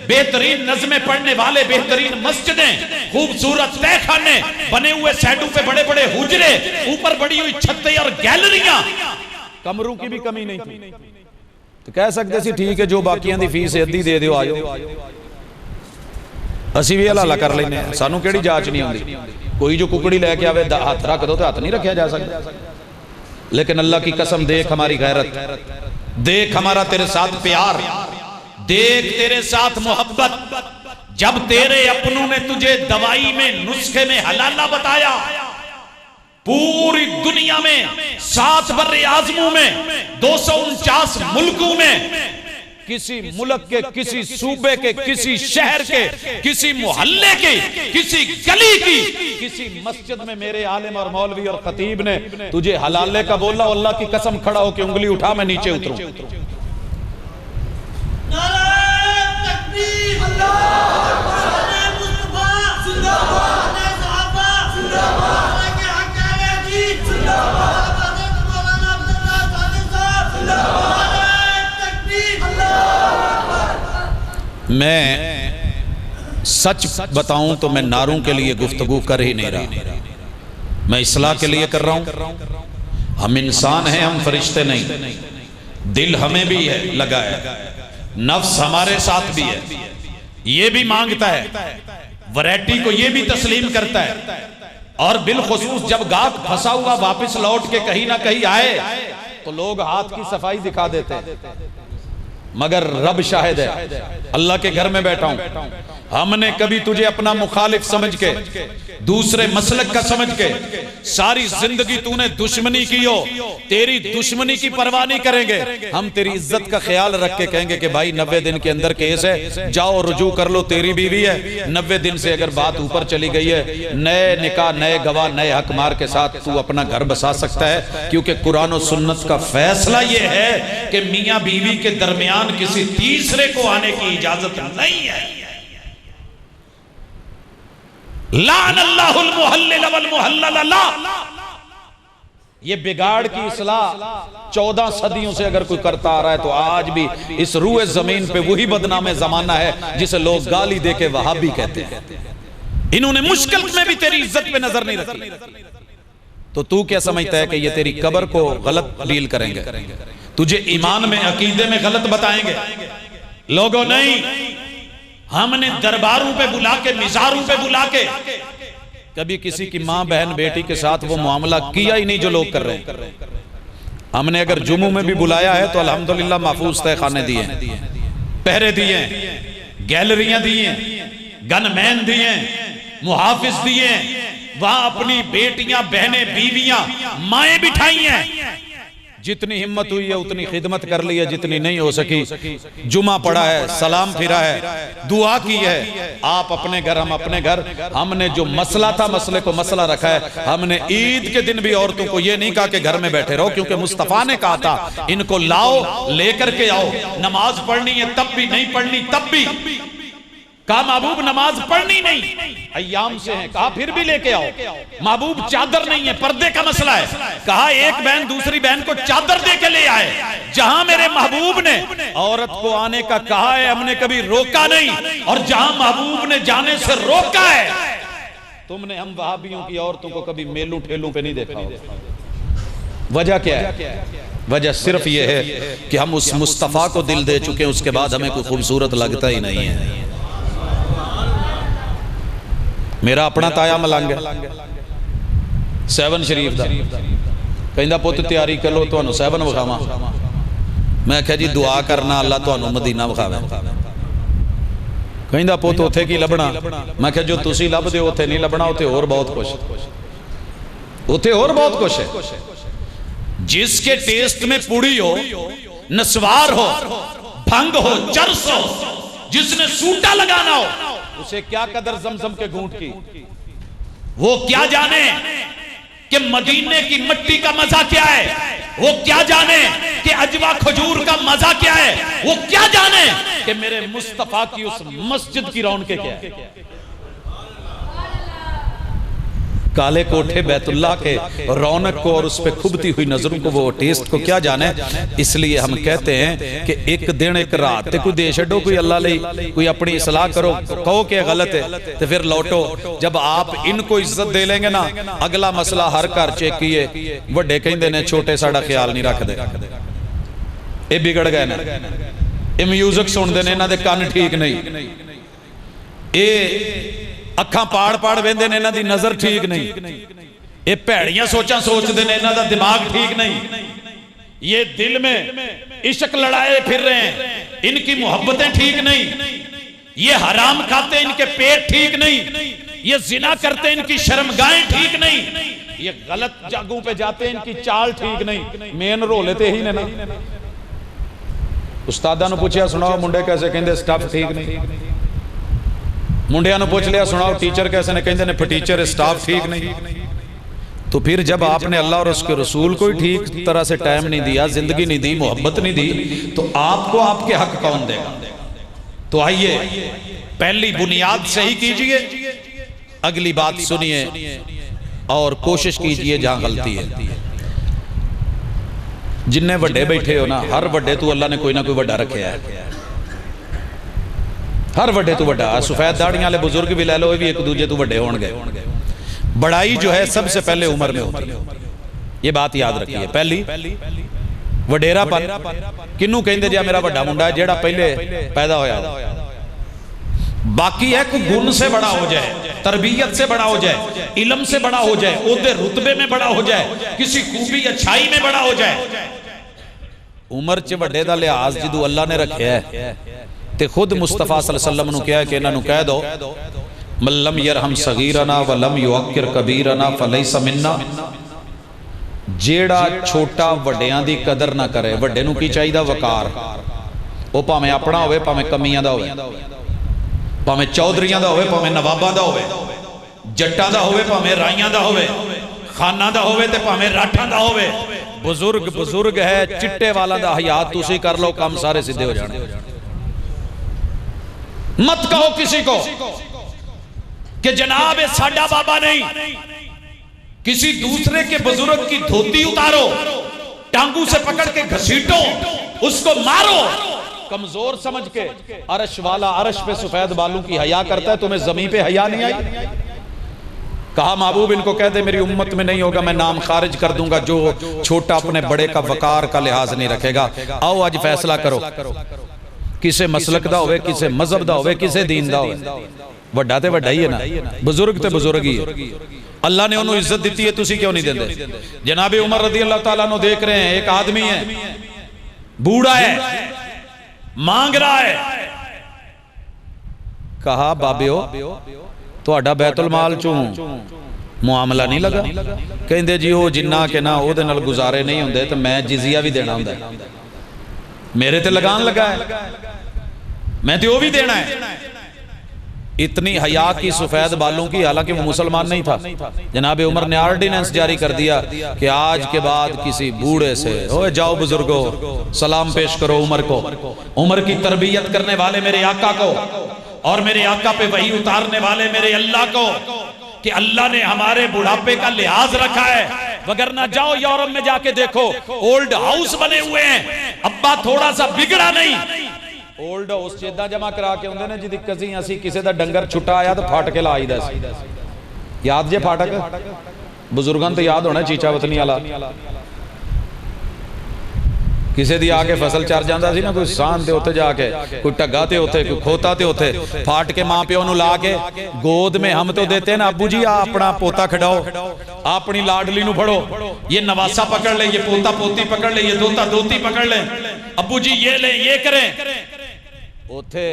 बेहतरीन नज़्में पढ़ने वाले, बेहतरीन मस्जिदें, खूबसूरत तहखाने बने हुए, साइडों पे बड़े बड़े हुजरे, ऊपर बड़ी हुई छतें और गैलरियां, कमरों की भी कमी नहीं थी। तो कह सकते सी ठीक है जो बाकियां दी फीस अद्धी दे दिओ, आजो असी भी हलाला कर लेने, सानू केड़ी जांच नहीं आती। कोई जो कुकड़ी लैके आवे हाथ रख दो तो हाथ नहीं रखा जा सकता। लेकिन अल्लाह की कसम, देख हमारी गैरत, देख हमारा तेरे साथ प्यार, देख तेरे साथ मोहब्बत। जब तेरे अपनों ने तुझे दवाई में, नुस्खे में हलाला बताया, पूरी दुनिया में 7 बर्रे आज़मों में 249 मुल्कों में, किसी मुल्क के, किसी सूबे के, किसी शहर के, किसी मोहल्ले के, किसी गली की, किसी मस्जिद में मेरे आलिम और मौलवी और खतीब ने तुझे हलाले का बोला, अल्लाह की कसम खड़ा हो कि उंगली उठा मैं नीचे उतरूं। मैं सच बताऊं तो मैं नारों के लिए गुफ्तगू कर ही नहीं रहा, मैं इस्लाह के लिए कर रहा हूं। हम इंसान हैं, हम फरिश्ते नहीं। दिल हमें भी है लगा है, नफ्स हमारे साथ भी है, ये भी मांगता है, वैरायटी को ये भी तस्लीम करता है। और बिलखुसूस जब गाहक फंसा हुआ वापस लौट के कहीं ना कहीं आए तो लोग हाथ की सफाई दिखा देते हैं, मगर रब शाहिद है, अल्लाह के घर में बैठा हूं, हमने कभी तुझे अपना मुखालिफ समझ के, दूसरे मसलक का समझ के, सारी जिंदगी तूने दुश्मनी की हो, तेरी दुश्मनी की परवाह नहीं करेंगे। हम तेरी इज्जत का ख्याल रख के कहेंगे कि भाई 90 दिन के अंदर केस है, जाओ रुजू कर लो, तेरी बीवी है, 90 दिन से अगर बात ऊपर चली गई है, नए निकाह, नए गवाह, नए हकमार के साथ तू अपना घर बसा सकता है। क्योंकि कुरान और सुन्नत का फैसला यह है कि मियां बीवी के दरमियान किसी तीसरे को आने की इजाजत नहीं है। लानल्लाहुल मुहल्लिल वल मुहल्लल। ये बिगाड़ की इस्लाह 14 सदियों से अगर कोई करता आ रहा है तो आज भी इस रूए जमीन पे वही बदनाम जमाना है जिसे लोग गाली देके वहाबी कहते हैं। इन्होंने मुश्किल में भी तेरी इज्जत पे नजर नहीं रखी, तो तू क्या समझता है कि ये तेरी कब्र को गलत डील करेंगे, तुझे ईमान में, अकीदे में गलत बताएंगे? लोगों नहीं, हमने दरबारों पे बुला के, मिज़ारों पे बुला के कभी किसी की मां बहन बेटी के साथ वो मामला किया ही नहीं जो लोग कर रहे हैं। हमने अगर जुम्मू में भी बुलाया है तो अल्हम्दुलिल्लाह महफूज तहखाने दिए, पहरे दिए, गैलरियां दिए, गनमैन दिए, मुहाफिज दिए, वहां अपनी बेटियां, बहनें, बीवियां, माएं बिठाई हैं। जितनी हिम्मत हुई है उतनी खिदमत कर ली है, जितनी नहीं हो सकी जुमा पढ़ा है, सलाम फिरा है, दुआ की है। आप अपने घर, हम अपने घर। हमने जो मसला था, मसले को मसला रखा है। हमने ईद के दिन भी औरतों को ये नहीं कहा कि घर में बैठे रहो, क्योंकि मुस्तफा ने कहा था इनको लाओ, लेकर के आओ। नमाज पढ़नी है तब भी, नहीं पढ़नी तब भी। कहा महबूब नमाज पढ़नी नहीं, अय्याम से है, कहा फिर भी लेके आओ। महबूब चादर नहीं है, पर्दे का मसला है, कहा एक बहन दूसरी बहन को चादर दे के ले आए। जहां मेरे महबूब ने औरत को आने का कहा है, हमने कभी रोका नहीं, और जहां महबूब ने जाने से रोका है, तुमने हम वहाबियों की औरतों को कभी मेलों ठेलों पे नहीं देखा होगा। वजह क्या है? वजह सिर्फ यह है कि हम उस मुस्तफा को दिल दे चुके हैं, उसके बाद हमें कोई खूबसूरत लगता ही नहीं है। मेरा अपना ताया मलंग है, 7 शरीफ का, कहता पुत तैयारी कर लो, तुहानू 7 विखावा। मैं आख्या जी दुआ करना अल्लाह तुहानू मदीना विखावे। कहता पुत उत्थे की लभना? मैं आख्या जो तुसी लभदे हो उत्थे नहीं लभना, उत्थे होर बहुत कुछ, उत्थे होर बहुत कुछ है। जिसके टेस्ट में पुड़ी हो, नस्वार हो, भंग हो, चरस हो, जिसने सूटा लगाना हो, उसे क्या कदर जमजम के घूंट की। वो क्या जाने कि मदीने की मिट्टी का मजा क्या है, वो क्या जाने कि अजवा खजूर का मजा क्या है, वो क्या जाने कि मेरे मुस्तफा की उस मस्जिद की रौनक क्या है। काले कोठे बैतुल्लाह के रौनक को और उस पे खुबती हुई नजरों को, वो टेस्ट को क्या जाने। इसलिए हम कहते हैं कि एक दिन एक रात कोई दे छो, कोई अल्लाह ले, कोई अपनी इसलाह करो, कहो कि गलत है तो फिर लौटो। जब आप इनको इज्जत दे लेंगे ना, अगला मसला हर घर च कीए वड्डे कहंदे ने छोटे साडा ख्याल नहीं रखते, ये बिगड़ गए ना, ये म्यूजिक सुनते ने, इन्हां दे कान ठीक नहीं, ये अखा पाड़ पाड़ वेंदे ने, इन्हां दी नजर ठीक नहीं, ये भैड़ियां सोचां सोचते ने, इन्हां दा दिमाग ठीक नहीं, ये दिल में इश्क लड़ाए फिर रहे हैं, इनकी मोहब्बतें ठीक नहीं, ये हराम खाते इनके पेट ठीक नहीं, ये जिना करते इनकी शर्मगाहें ठीक नहीं, ये गलत जगहों पे जाते इनकी चाल ठीक नहीं। मेन रोले ते ही ने ना। उस्तादा ने पूछा, सुनाओ मुंडे कैसे, कहंदे स्टफ ठीक नहीं। मुंडिया ने पूछ लिया, सुनाओ टीचर कैसे ने, कहते ने टीचर स्टाफ ठीक नहीं। तो फिर जब आपने अल्लाह और उसके रसूल को ही ठीक तरह से टाइम नहीं दिया, जिंदगी नहीं दी, मोहब्बत नहीं दी, तो आपको आपके हक कौन देगा। तो आइए पहली बुनियाद सही कीजिए, अगली बात सुनिए और कोशिश कीजिए जहां गलती है। जिन्ने वड्डे बैठे हो ना, हर वड्डे तू अल्लाह ने कोई ना कोई वड्डा रखे है, हर वड्डे तू वड्डा। सफेद दाढ़ियां वाले बुजुर्ग भी ले लो, भी एक दूजे तू वड्डे होंगे। बड़ाई जो है सबसे पहले उम्र में होती है, ये बात याद रखिए। पहली वडेरापन किन्नू कहंदे, जे मेरा वड्डा मुंडा है जेड़ा पहले पैदा होया। बाकी है कोई गुण से बड़ा हो जाए, तरबियत से बड़ा हो जाए, इल्म से बड़ा हो जाए, ओहदे रुतबे में बड़ा हो जाए, किसी खूबी अच्छाई में बड़ा हो जाए। उम्र च वड्डे दा लिहाज जदों अल्लाह ने रखिया है ते खुद मुस्तफा सल्लल्लाहु अलैहि वसल्लम ने कहा कि इन्हां नूं कह दो, मल्लम यरहम सगीरना वलम युअक्किर कबीरना फलैसा मिन्ना। जेड़ा छोटा वड्डियां दी कदर ना करे, वड्डे नूं की चाहिदा वकार, वो भावें अपना होवे, भावें कमियां दा होवे, भावें चौधरियां दा होवे, भावें नवाबां दा होवे, जट्टां दा होवे, भावें राइयां दा होवे, खाना दा होवे ते भावें राठां दा होवे। बुजुर्ग बुजुर्ग है, चिट्टे वाला दा हयात तुसीं कर लो, काम सारे सीधे हो जाने। मत कहो किसी को कि जनाब ये साडा बाबा नहीं, किसी दूसरे के बुजुर्ग की धोती उतारो, टांगू से पकड़ के घसीटो, उसको मारो, कमजोर समझ के। अरश वाला अरश पे सफेद बालों की हया करता है, तुम्हें जमीन पे हया नहीं आई। कहा महबूब इनको कह दे मेरी उम्मत में नहीं होगा, मैं नाम खारिज कर दूंगा जो छोटा अपने बड़े का वकार का लिहाज नहीं रखेगा। आओ आज फैसला करो, किसे मसलक दा होवे, किसे मजहब दा होवे, किसे दीन दा होवे। वड्डा ते वड्डा ही है ना, बुजुर्ग ते बुजुर्ग ही है। अल्लाह ने उन्होंने इज्जत दी है, तुसी क्यों नहीं देंदे। जनाब उमर रज़ी अल्लाह ताला अन्हु देख रहे हैं, एक आदमी है, बूढ़ा है, मांग रहा है। कहा बाबियो तुहाडा बैतुल माल चों मुआमला नहीं लगा। कहंदे जी वो जिन्ना के ना ओहदे नाल गुजारे नहीं हुंदे, ते मैं जिजिया भी देना हुंदा, मेरे ते लगान लगा है, मैं तो वो भी देना है। इतनी हया की सफेद बालों की, हालांकि वो मुसलमान नहीं था। जनाब उमर ने ऑर्डिनेंस जारी कर दिया कि आज के बाद किसी बूढ़े से, ओए जाओ बुजुर्गो सलाम पेश करो उमर को, उमर की तरबियत करने वाले मेरे आका को और मेरे आका पे वही उतारने वाले मेरे अल्लाह को, कि अल्लाह ने हमारे बुढ़ापे का लिहाज रखा है। वगरना जाओ यूरोप में जाके देखो, ओल्ड हाउस बने हुए हैं, अब्बा थोड़ा सा बिगड़ा नहीं। ओल्ड हाउस चेदा जमा करा के आंदे ने, जिदी कसी असी किसी दा डंगर छुट्टा आया तो फाट के लाईदा सी। याद जे फाटक बुजुर्गों तो याद होना, चीचा वतनी वाला किसी दी आके फसल चर जाता सी ना, कोई शान ते उत्ते जाके, कोई टग्गा ते उत्ते, कोई खोता ते उत्ते, फाट के मां प्यो नूं ला के गोद में हम तो देते ना, अब्बू जी अपना पोता खिडाओ, अपनी लाडली नूं फड़ो, ये नवासा पकड़ ले, ये पोता पोती पकड़ ले, ये दोता दोती पकड़ ले, अब्बू जी ये ले, ये करें। उथे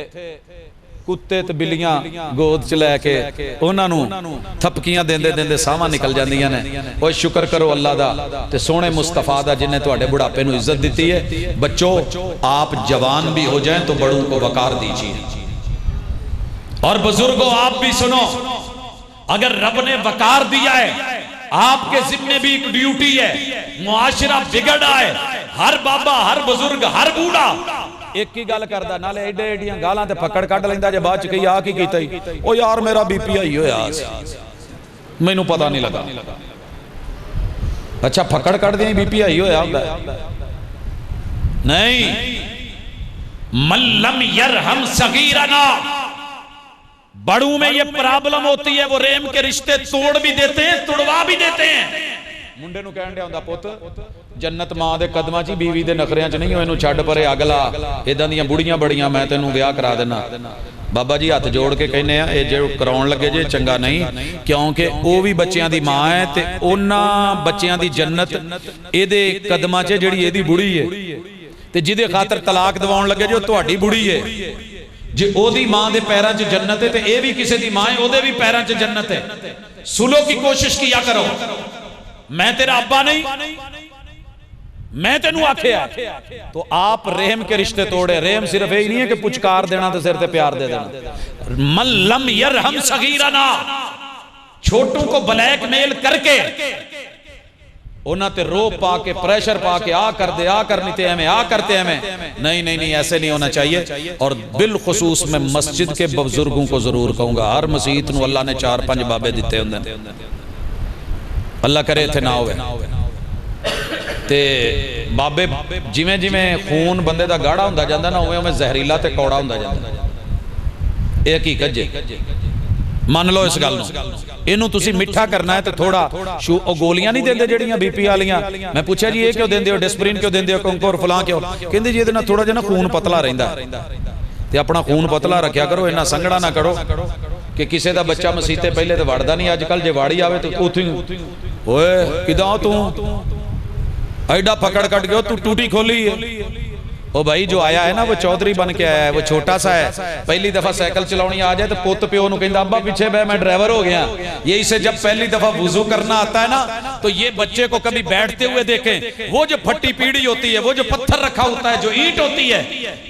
कुत्ते ते बिल्लियां गोद च लैके उन्होंने थपकियां देंदे देंदे साहां निकल जांदियां ने। ओए शुक्र करो अल्लाह दा ते सोहने मुस्तफा दा जिन्हें तुहाडे बुढ़ापे नूं इज्जत दी है। बच्चों, आप जवान भी हो जाएं तो बड़ों को वकार दीजिए। और बुजुर्गों, आप भी सुनो, अगर रब ने वकार दिया है, आपके जिम्मे भी एक ड्यूटी है। मुआशरा बिगड़ आए, हर बाबा, हर बुजुर्ग, हर बूढ़ा एक ही गल करदा, नाले एडे एडियां गालां ते फक्कड़ कढ लैंदा जे बाद च कही आ की कीता ही, ओ यार मेरा बीपी हाई होया मैनू पता नहीं लगा। अच्छा, फक्कड़ कढ दियां बीपी हाई होया हुंदा नहीं। मल्लम यरहम सगीरना, बड़ों में ये प्रॉब्लम होती है, वो रेम के रिश्ते तोड़ भी देते हैं, तुड़वा भी देते हैं। मुंडे नूं कहण दिया हुंदा, पुत जन्नत मां दे कदमां च, बीवी दे नखरियां च नहीं, इहनूं छड्ड परे, अगला इदां दियां बुढ़ियां बड़ियां, मैं तैनूं विआह करा देना। बाबा जी हाथ जोड़ के कहने आ, जो कराउण लगे जे चंगा नहीं, क्योंकि वो भी बच्चियां दी मां है ते उन्हां बच्चियां दी जन्नत इहदे कदमां च, जिहड़ी इहदी बुढ़ी है ते जिहदे खातर तलाक दिवाउण लगे जो तुहाडी बुढ़ी है। जे ओदी मां दे पैरां च जन्नत है ते ए भी किसी दी मां है, ओदे भी पैरां च जन्नत है। सुलो की कोशिश किया करो। मैं तेरा अब्बा नहीं, मैं तेनू आखिया। तो आप रेहम के रिश्ते तोड़े। रेहम सिर्फ यही नहीं है कि पुचकार देना तो सिर ते प्यार दे देना। मल्लम यरहम सगीरना, छोटों को ब्लैकमेल करके उन्हें ते रो पा के, प्रेशर पा के, आ कर दे, आ करनी ते हमें, आ करते हमें, नहीं नहीं नहीं, ऐसे नहीं होना चाहिए। और बिलखुसूस मैं मस्जिद के बुजुर्गों को जरूर कहूंगा, हर मसीत नूं अल्लाह ने 4-5 बाबे दिते हुंदे, अल्लाह करे इत्थे ना होवे। ते बाबे जिवें जिवें खून बंदे दा गाढ़ा हुंदा जांदा ना, उवें उवें जहरीला ते कौड़ा हुंदा जांदा। ये हकीकत जे, मान लो इस गल नूं। इनू तुसी मिठा करना है तो थोड़ा गोलियां नहीं देंदे जेड़ियां बीपी वालियां। मैं पूछा जी ये क्यों देंदे हो, डिस्प्रिन क्यों देंदे हो, कंकोर फलां क्यों? कहंदे जी इहदे नाल थोड़ा जिहा ना खून पतला रहिंदा ते अपना खून पतला रखिया करो, इन्ना संगड़ा ना करो कि किसी दा बच्चा मसीते पहले तो वड़दा नहीं, अजकल जे वाड़ी आवे तो उथी ओए किदां तू ऐडा पकड़ कट गयो, तू टूटी खोली है। ओ भाई जो आया है ना वो चौधरी बन के आया है, वो छोटा सा है, पहली दफा साइकिल चलानी आ जाए तो पुत प्यो नूं कहंदा अब्बा पीछे बह मैं ड्राइवर हो गया। यही से जब पहली दफा वुजू करना आता है ना तो ये बच्चे को कभी बैठते हुए देखें, वो जो फट्टी पीढ़ी होती है, वो जो पत्थर रखा होता है, जो ईंट होती है,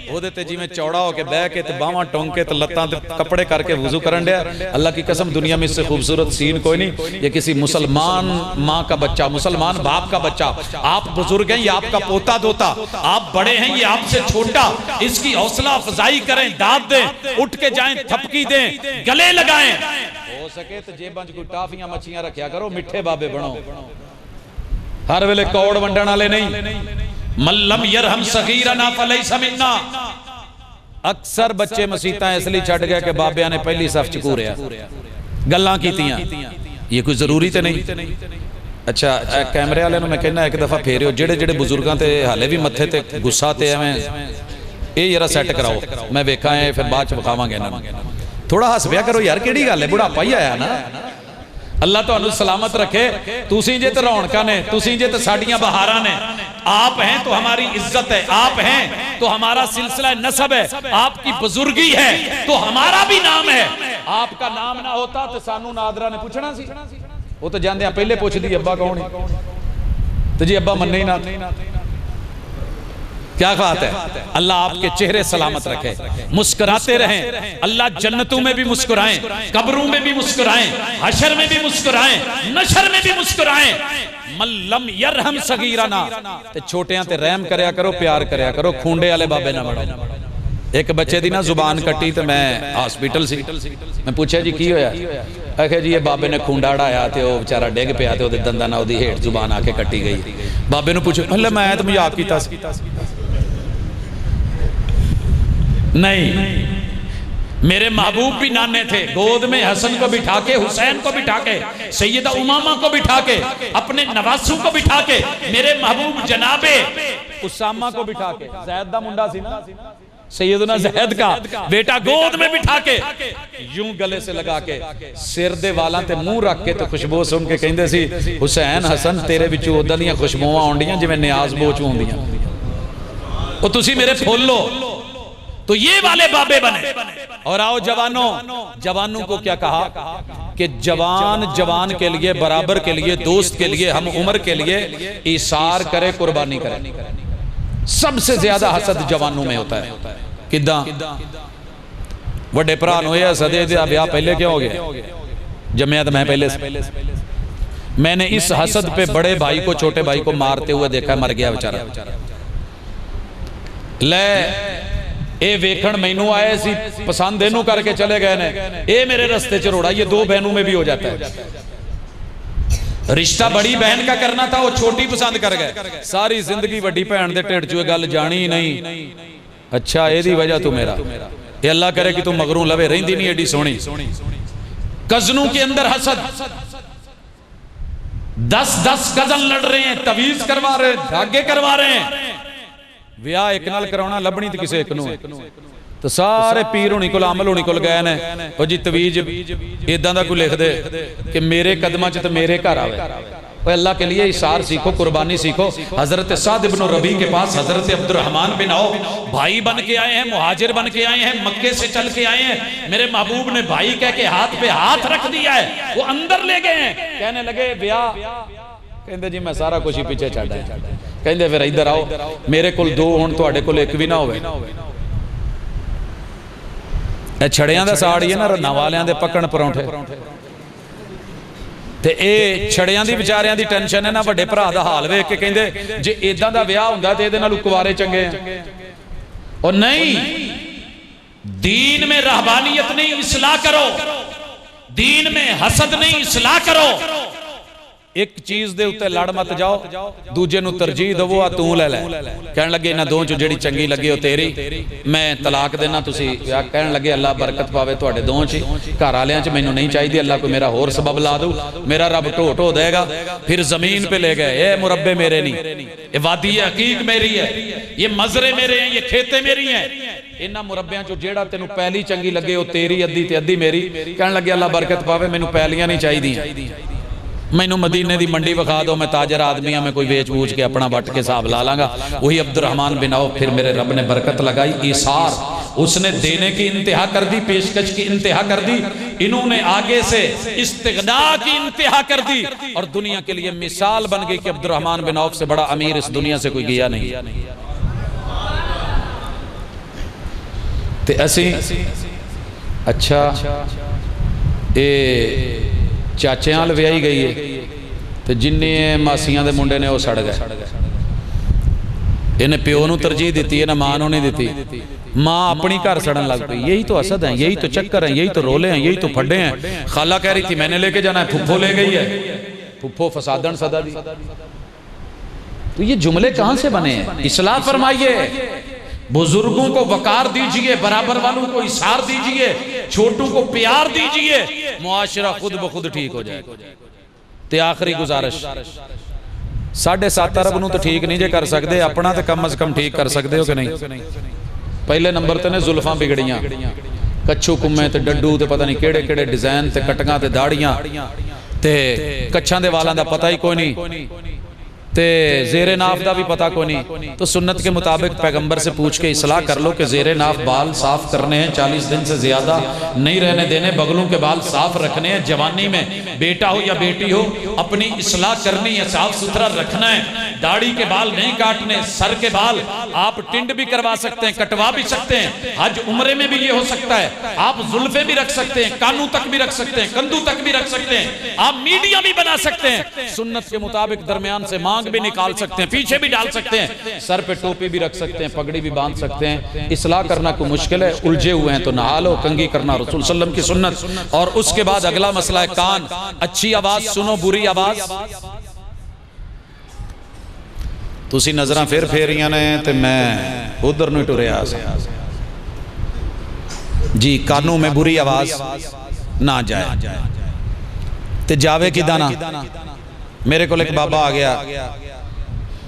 ओदे ते जिवें चौड़ा होके बह के ते बावां टोंक के ते लत्तां ते कपड़े करके वुजू करन दिया। अल्लाह की कसम दुनिया में इससे खूबसूरत सीन कोई नहीं। ये किसी मुसलमान माँ का बच्चा, मुसलमान बाप का बच्चा, आप बुजुर्ग हैं, ये आपका पोता दोता, आप बड़े हैं, ये आपसे छोटा, इसकी हौसला अफजाई करें, दाद दें, उठ के जाएं, थपकी दें, गले लगाएं। हो सके तो जेबां च कोई टाफियां मच्छियां रखिया करो, मिठे बाबे बनो, हर वेले कौड़ वंडण वाले नहीं। मल्लम यरहम सगीरना फलैसा मिन्ना। अक्सर बच्चे मसीतां इसलिए छड़ गए कि बाबियां ने पहली सफ च घूरिया, गल्लां कीतियां। ये कोई जरूरी तो नहीं। अच्छा कैमरे वाले नूं मैं कहना एक दफा फेरियो, जेड़े जेड़े बुजुर्गां ते हाले भी मत्थे ते गुस्सा ते एवें ये जरा सैट कराओ, मैं वेखा है फिर बाद च विखावांगे इन्हां नूं। थोड़ा हस पिया करो यार, केड़ी गल है, बुढ़ापा ही आया ना। अल्लाह तुहानू सलामत रखे। तुसीं जे ते रौनकां ने, तुसीं जे ते साडियां बहारां ने, आप हैं तो हमारी इज्जत है, आप हैं तो हमारा सिलसिला नसब है, आपकी बुजुर्गी है तो हमारा भी नाम है। आपका नाम ना होता तो सानू नादरा ने पूछना सी, वो तो जांदे पहले पूछदी अब्बा कौन है, तो जी अब्बा मन्ने ही ना। क्या बात है। अल्लाह आपके चेहरे सलामत रखे, मुस्कुराते रहें। अल्लाह जन्नतों में भी मुस्कुराएं, कब्रों में भी मुस्कुराएं, हशर में भी मुस्कुराएं, नशर में भी मुस्कुराएं। मल्लम यरहम सगीरना, ते छोटियां ते रहम करया करो, प्यार करया करो, खूंडे वाले बाबे ना बनो। एक बच्चे दी ना जुबान कट्टी तो मैं हॉस्पिटल सी, मैं पूछा जी की होया, आखे जी ये बाबे ने खूंडा ढाया तो वो बेचारा डिग पिया तो ओदे दंदां नाल ओदी हेठ जुबान आके कट्टी गई। बाबे नूं पूछो हले मैं तो मजाक कीता सी। नहीं, मेरे महबूब भी नाने थे, गोद में हसन को बिठा के, हुसैन को बिठा के, सैयदा उमामा को बिठा के, अपने नवासों को बिठा के, मेरे महबूब जनाबे उसामा को बिठा के, ज़ैद दा मुंडा सी ना, सैयदना ज़ैद का बेटा, गोद में बिठा के यूं गले से लगा के सिर दे वालां ते मुंह रख के तो खुशबू सुन के कहंदे सी हुसैन हसन तेरे विचों उदां दीयां खुशबूआं आउंदियां जिवें नियाज़ बोच होंदियां। ओ तुसी मेरे फुल हो, तो ये वाले बाबे बने। और आओ जवानों, जवानों को क्या कहा कि जवान जवान के लिए, बराबर के लिए, दोस्त के लिए, हम उम्र के लिए इशार करे, कुर्बानी करे। सबसे ज्यादा हसद जवानों में होता है। किदा वड्डे भरा होया सदे दे ब्याह पहले क्यों हो गया, जमया तो मैं पहले से। मैंने इस हसद पे बड़े भाई को छोटे भाई को मारते हुए देखा, मर गया बेचारा। ले ए वेखण मैनू आए सी, पसंद इनू करके चले गए ने, ए मेरे रस्ते च रोड़ा। ये दो बहनों में भी हो जाता है। रिश्ता बड़ी बहन का करना था, वो छोटी पसंद कर गए। सारी जिंदगी वड्डी भैन दे ढिड च गल जानी ही नहीं। अच्छा एदी वजह तू मेरा, ये अल्लाह करे कि तू मगरों लवे, रहिंदी नहीं एडी सोहनी। कजनों के अंदर हसद, 10-10 कजन लड़ रहे हैं, तवीज करवा रहे हैं, धागे करवा रहे हैं। विआह एक नाल कराउणा, लभणी ते किसे एक नूं। तो सारे पीर होनी कोल, अमल होनी कोल गए ने, ओ जी तवीज इदां दा कोई लिख दे कि मेरे कदमां च ते मेरे घर आवे। अल्लाह के लिए इशार सीखो, कुर्बानी सीखो। हजरत साद इब्न रबी के पास हजरत अब्दुर्रहमान बिन औफ भाई बन के आए हैं, मुहाजिर बन के आए हैं, मक्के से चल के आए हैं। मेरे महबूब ने भाई कह के हाथ पे हाथ रख दिया है, वो अंदर ले गए हैं। कहने लगे ब्याह, कहते जी मैं सारा कुछ ही पीछे छड्ड आया। कहते फिर इधर आओ, मेरे कोल 2 होण, तुहाडे कोल 1 भी ना होवे। ए छड़ियां दा साड़ ही है ना, रन्ना वालियां दे पकण परौंठे। ते ए छड़ियां दी बेचारियां दी टेंशन है ना, वड्डे भरा दा हाल वेख के कहंदे जे इदां दा विआह हुंदा ते इहदे नाल कुवारे चंगे हैं। और नहीं, दीन में रहबानियत नहीं, इस्लाह करो। दीन में हसद नहीं, इस्लाह करो। एक चीज दे उत्ते लड़ मत जाओ, दूजे नूं तरजीह दवो, आ तू ले ले। कहण लगे इन्हां दों चों जिहड़ी चंगी लगे ओ तेरी, मैं तलाक देना, तुसी कहण लगे अल्लाह बरकत पावे तुहाडे दों च, घर वालियां च मैनूं नहीं चाहिदी, अल्लाह कोई मेरा होर सबब ला दू, मेरा रब ढो ढो देगा। फिर जमीन पे ले गए, ये मुरब्बे मेरे नहीं, ये वादी हकीक मेरी है, ये मजरे मेरे हैं, ये खेते मेरी हैं। इन्हां मुरब्बियां चों जेड़ा तेनूं पहली चंगी लगे ओ तेरी, अद्धी ते अद्धी मेरी। कहण लगे अल्लाह बरकत पावे, मैनूं पहलियां नहीं चाहिदियां, मैनू मदीने दी मंडी विखा दो, मैं ताजर आदमी हाँ, मैं कोई वेच वूच के अपना वट के हिसाब ला लांगा। वही अब्दुर्रहमान बिन औफ, फिर मेरे रब ने बरकत लगाई। इसार, उसने देने की इंतहा कर दी, पेशकश की इंतहा कर दी। इन्होंने आगे से इस्तिगना की इंतहा कर दी, और दुनिया के लिए मिसाल बन गई कि अब्दुर्रहमान बिन औफ से बड़ा अमीर इस दुनिया से कोई गया नहीं। ते असी अच्छा ए चाचे वाल विआही गई है, तो जिन्ने मासियां दे मुंडे ने वो सड़ गए। इन्हें प्यो नूं तरजीह दी, इन्हें मां नूं नहीं दी। मां अपनी घर सड़न लग पई। यही तो हसद है, यही तो चक्कर है, यही तो रोले हैं, यही तो फड्डे हैं। खाला कह रही थी मैंने लेके जाना है, फुफ्फो ले गई है, फुफ्फो फसादन सदा दी। तो ये जुमले कहां से बने हैं? इस्लाह फरमाइए, बुजुर्गों को वकार दीजिए, बराबर वालों को इशार दीजिए, छोटों को प्यार दीजिए, मुआशरा खुद ब खुद ठीक हो जाएगा। ते आखिरी गुजारिश, 7.5 अरब नूं तो ठीक नहीं जे कर सकते, अपना तो कम अज कम ठीक कर सकते हो कि नहीं? पहले नंबर ते ने जुल्फां बिगड़ियां, कच्छू कुम्मे ते डड्डू ते पता नहीं केड़े केड़े डिजाइन ते कटगां ते दाड़ियां ते कच्छां दे वालां दा पता ही कोई नहीं, ते जेरे नाफ का भी पता को नहीं। तो सुन्नत के मुताबिक पैगंबर से पूछ के इस्लाह कर लो कि जेरे नाफ बाल साफ करने हैं, 40 दिन से ज्यादा नहीं रहने देने, बगलों के बाल साफ रखने हैं। जवानी में बेटा हो या बेटी हो, अपनी इस्लाह करनी है, साफ सुथरा रखना है। दाढ़ी के बाल नहीं काटने, सर के बाल आप टिंड भी करवा सकते हैं, कटवा भी सकते हैं। हज उम्रे में भी ये हो सकता है। आप जुल्फे भी रख सकते हैं, कानू तक भी रख सकते हैं, कंधू तक भी रख सकते हैं, आप मीडिया भी बना सकते हैं। सुन्नत के मुताबिक दरमियान से मांग भी निकाल सकते हैं, पीछे भी डाल सकते हैं, सर पे टोपी भी रख सकते हैं, पगड़ी भी बांध सकते हैं। इस्लाह करना कोई मुश्किल है? उलझे हुए हैं तो नहा लो। कंघी करना रसूल सल्लम की सुन्नत। और उसके बाद अगला मसला है कान। अच्छी आवाज सुनो, बुरी आवाज तुसी नजरां फिर फेरियां ने ते मैं उधर नूं टुरिया जी। कानों में बुरी आवाज ना जाए ते जावे किदां ना। मेरे को एक बाबा आ गया,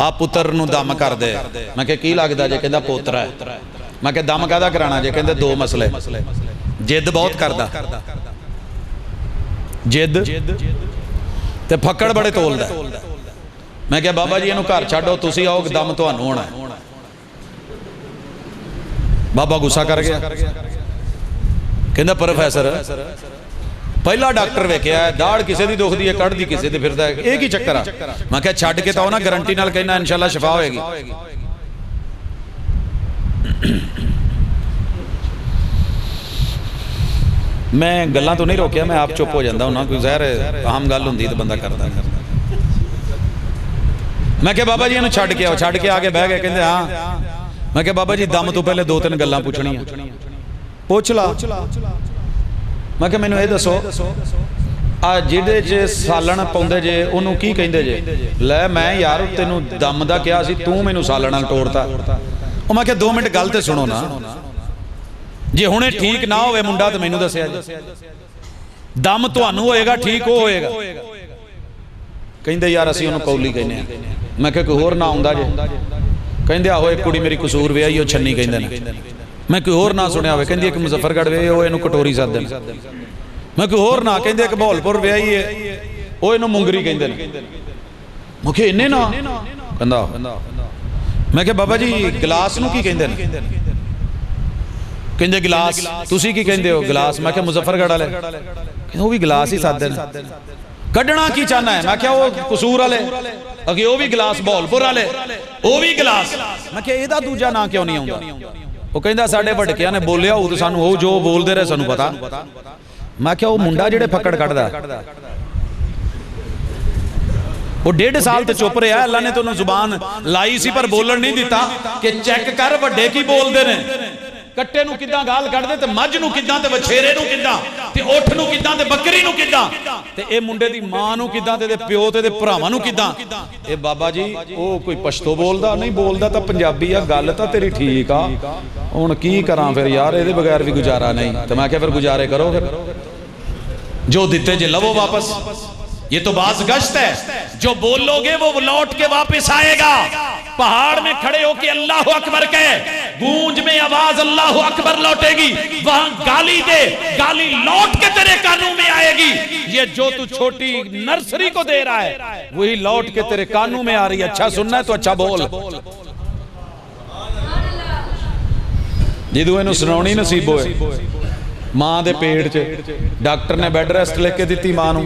आप पुत्र नूं दम कर दे। मैं कहा की लगदा जे? कहंदा पोतरा है। मैं कहा दम काहदा कराना जे? कहंदे 2 मसले, जिद बहुत करदा, जिद ते फक्कड़ बड़े तोलदा। मैं क्या बाबा जी इन्हूं घर छड्डो, तुसीं आओ, दम तुहानूं होना। बाबा गुस्सा कर गया, कहता प्रोफैसर पहला डॉक्टर वेख्या दाड़ किसी की दुखती है, कढ़दी किसी की फिरदा है, एक ही चक्कर आ। मैं क्या छड्ड के तो ना गारंटी नाल कहना इंशाअल्लाह शिफा होएगी। मैं गल्लां तो नहीं रोकिया, मैं आप चुप हो जाता हूं ना, कोई ज़ाहिर आम गल हुंदी तो बंदा करदा। मैं क्या बाबा जी इन्हूं छड्ड के आओ, छड्ड के आके बह गए, कहंदे हाँ। मैं क्या बाबा जी दम तो पहले 2-3 गल्लां पुछणियां, पुछ ला। मैं क्या मैनूं ये दसो आ जिहदे च सालण पाउंदे जे उहनूं की कहिंदे जे? लै मैं यार तैनूं दम दा किहा सी, तूं मैनूं सालण नाल तोड़ता। ਉਹ मैं क्या 2 मिनट गल तो सुनो ना, जे हुणे ठीक ना होवे मुंडा तो मैनूं दस्सिया जे, दम तुहानूं होएगा ठीक वो होएगा। कहंदे यार असीं उहनूं कौली कहने आ। मैं क्या कोई होर ना आउंदा जे? कहंदे आहो एक कुड़ी मेरी कसूर विआही, ਉਹ छन्नी कहंदे ने। मैं कोई होर ना सुनिया होवे? कहंदी एक मुजफ्फरगढ़ वे ਉਹ ਇਹਨੂੰ कटोरी सददे ने। मैं कोई होर ना? कहंदे एक बहौलपुर विआही है ਉਹ ਇਹਨੂੰ मुंगरी कहंदे ने। मुखे इन्ने ना कहंदा। मैं क्या बाबा जी गिलास नूं की कहंदे ने? कहंदे गिलास। तुसीं की कहंदे हो? गिलास। मैं क्या मुजफ्फरगढ़ वाले? कहंदे वो भी गिलास ही सददे ने। कढ़ना की चाहना है? मैं क्या वो कसूर वाले अगे वो भी गिलास, बहौलपुर वाले वो भी गिलास। मैं क्या ਇਹਦਾ दूजा ना क्यों नहीं आउंदा? वो कहंदा साडे वडकियां ने बोलिया हो तो सानू वो जो बोलदे रहे सानू पता। मैं क्या वो मुंडा जिहड़े फक्कड़ कढ़दा वो 1.5 साल तो चुप रहा, अल्लाह ने तो जुबान लाई सी पर बोलन नहीं दिता कि चेक कर वड्डे की बोलते ने, कट्टे नूं किदां गाल कढ़दे ते मझ नूं किदां ते वछेरे नूं किदां ते उठ नूं किदां ते बकरी नूं किदां ते ए मुंडे दी मां नूं किदां ते प्यो ते भरावां नूं किदां। ए बाबा जी वो कोई पछतो बोलदा नहीं, बोलदा तां पंजाबी आ, गल तां तेरी ठीक आ, हुण की करां फिर यार, इहदे बगैर भी गुजारा नहीं। तो मैं क्या फिर गुजारे करो, फिर जो दिते जे लवो वापस। ये तो बाज गश्त है, जो बोलोगे वो लौट के वापस आएगा। पहाड़ में खड़े होके अल्लाह अकबर कहे, गूंज में आवाज अल्लाह अकबर लौटेगी, वहां गाली दे, गाली लौट के तेरे कानों में आएगी। ये जो तू छोटी नर्सरी को दे रहा है वही लौट के तेरे कानों में आ रही है। अच्छा सुनना है तो अच्छा बोल। जिदू इनू सुनाउणी नसीब होए, मां दे पेट च डॉक्टर ने बैड रेस्ट लेके दी मां नू,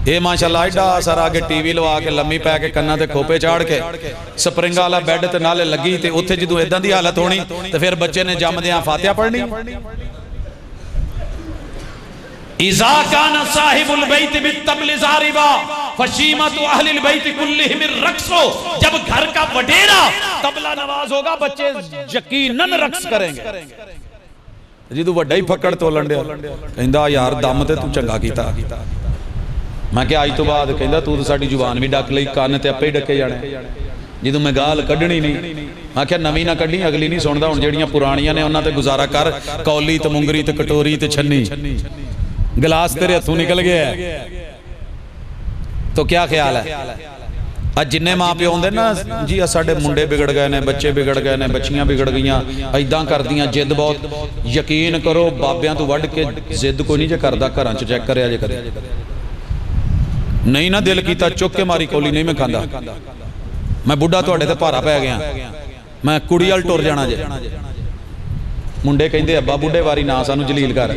ये माशाअल्लाह एडा सारा आगे टीवी लवा के लम्मी पै के कन्ना ते खोपे चाड़ के स्प्रिंग वाला बैड ते नाले लगी ते उत्थे जदों इदां दी हालत होनी ते फिर बच्चे ने जमदियां फातिहा पढ़नी। इज़ा काना साहिबुल बैत बित्तबल ज़ारिबा फशीमतु अहलिल बैत कुल्लिहिम रक्सो, जब घर का वडेरा तबला नवाज होगा बच्चे यकीनन रक्स करेंगे। जदों वड्डा ही फक्कड़ तोलन दिया कहंदा यार दम ते तू चंगा कीता। मैं क्या अज तो बाद कहंदा तू तो साडी जुबान भी डक लई, कान ते आपे ही डके जाने। जदों मैं गाल कढ़नी नहीं, मैं क्या नवीं ना कढ़ी अगली नहीं सुनदा, हुण जेहड़ियां पुराणियां ने उन्हां ते गुजारा कर। कौली ते मुंगरी ते कटोरी ते छन्नी, गिलास तेरे हथों निकल गया है तो क्या ख्याल है? अज जिन्ने माँ प्यो होंदे ना जी साडे मुंडे बिगड़ गए ने, बच्चे बिगड़ गए ने, बच्चियां बिगड़ गईयां, इदां करदियां, जिद बहुत। यकीन करो बाबियां तो वढ़ के जिद कोई नहीं जे करदा, घरां च चेक करिया जे कदे नहीं ना दिल कीता चुक के मारी कौली नहीं मैं खांदा। मैं बुढ़ा तुहाडे ते भारा पै गया, मैं कुड़ी वाल टुर जाना जे। मुंडे कहंदे अब्बा बुढ़े वारी ना सानू जलील कर,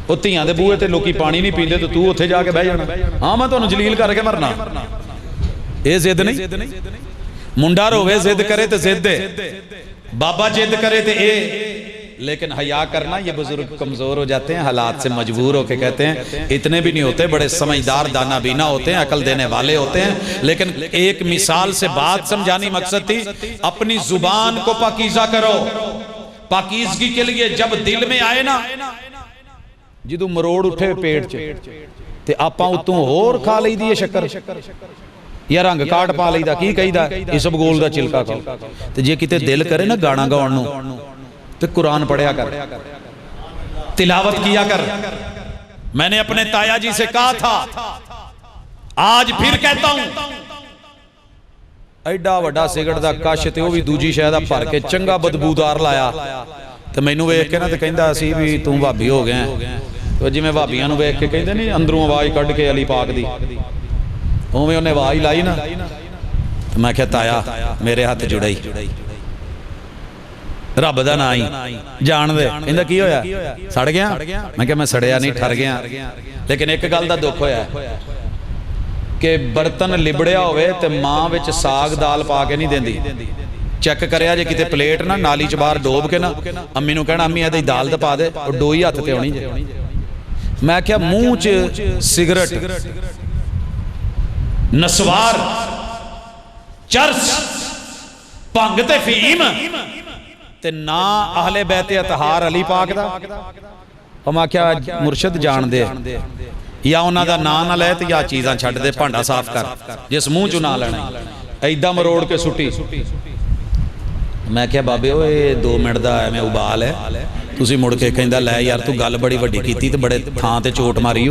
ਉਹ ਧੀਆਂ ਦੇ ਬੂਹੇ ਤੇ ਲੋਕੀ ਪਾਣੀ नहीं पींदे तो तू ਉੱਥੇ ਜਾ ਕੇ ਬਹਿ ਜਾਣਾ। हाँ मैं ਤੁਹਾਨੂੰ ਜਲੀਲ करके मरना। ਇਹ जिद नहीं, मुंडा रोवे जिद करे तो जिद है, बाबा जिद करे तो ये। लेकिन हया करना, ये बुजुर्ग कमजोर हो जाते हैं, हालात से मजबूर होके कहते हैं इतने भी नहीं होते, बड़े समझदार दाना बीना होते हैं, अकल देने वाले होते हैं। लेकिन एक मिसाल से बात समझानी मकसद थी। अपनी जुबान को पाकीज़ा करो। पाकीज़गी के लिए जब दिल में आए ना, जिदों मरोड़ उठे पेट च ते आपां उत्तों होर खा लईदी है शक्कर या रंग काट पा लईदा, की कहीदा इसबगोल दा छिलका खाओ। ते जे किते दिल करे ना गाना गाउण नूं तो कुरान पढ़िया कर, तिलावत किया कर। मैंने अपने ताया जी से कहा था, आज फिर कहता हूं, एडा वड्डा सिगरट दा कश ते ओह वी दूजी शै दा भर के चंगा बदबूदार लाया ते मैनू वेख के ना ते कहंदा सी भी तू भाभी हो गया। तो जिवें भाभीआं नूं वेख के कहंदे नहीं अंदरों आवाज़ कढ के अली पाक दी, उवें उन्हें आवाज़ लाई ना। तो मैं क्या ताया मेरे हथ जुड़ाई, रब दा ना ही जान दे इंदा की होया सड़ गया। मैं क्या मैं सड़िया नहीं ठर गया। लेकिन एक गल दा दुख होया कि बर्तन लिबड़िया होवे ते मां विच साग दाल पा के नहीं देंदी। चेक करिया जे किते प्लेट ना नाली च बाहर डोब के ना अम्मी नूं कहना अम्मी इहदी दाल दा पा दे और डोई हत्थ ते आउणी जे। मैं क्या मूँह च सिगरट नसवार चरस भंग ते फीम ते ना अहले बैते अतहार अली पाक दा। मैं क्या मुर्शद जान दे या उन्हां दा नां ना लै ते या चीज़ां छड्ड दे भांडा साफ कर जिस मूँह चों ना लेना ऐदा मरोड़ के सुट्टी। मैं क्या बाबे ओ 2 मिनट दा मैं उबाल है तुसी मुड़ के कहंदा लै यार तू गल बड़ी वड्डी कीती ते बड़े थां ते चोट मारी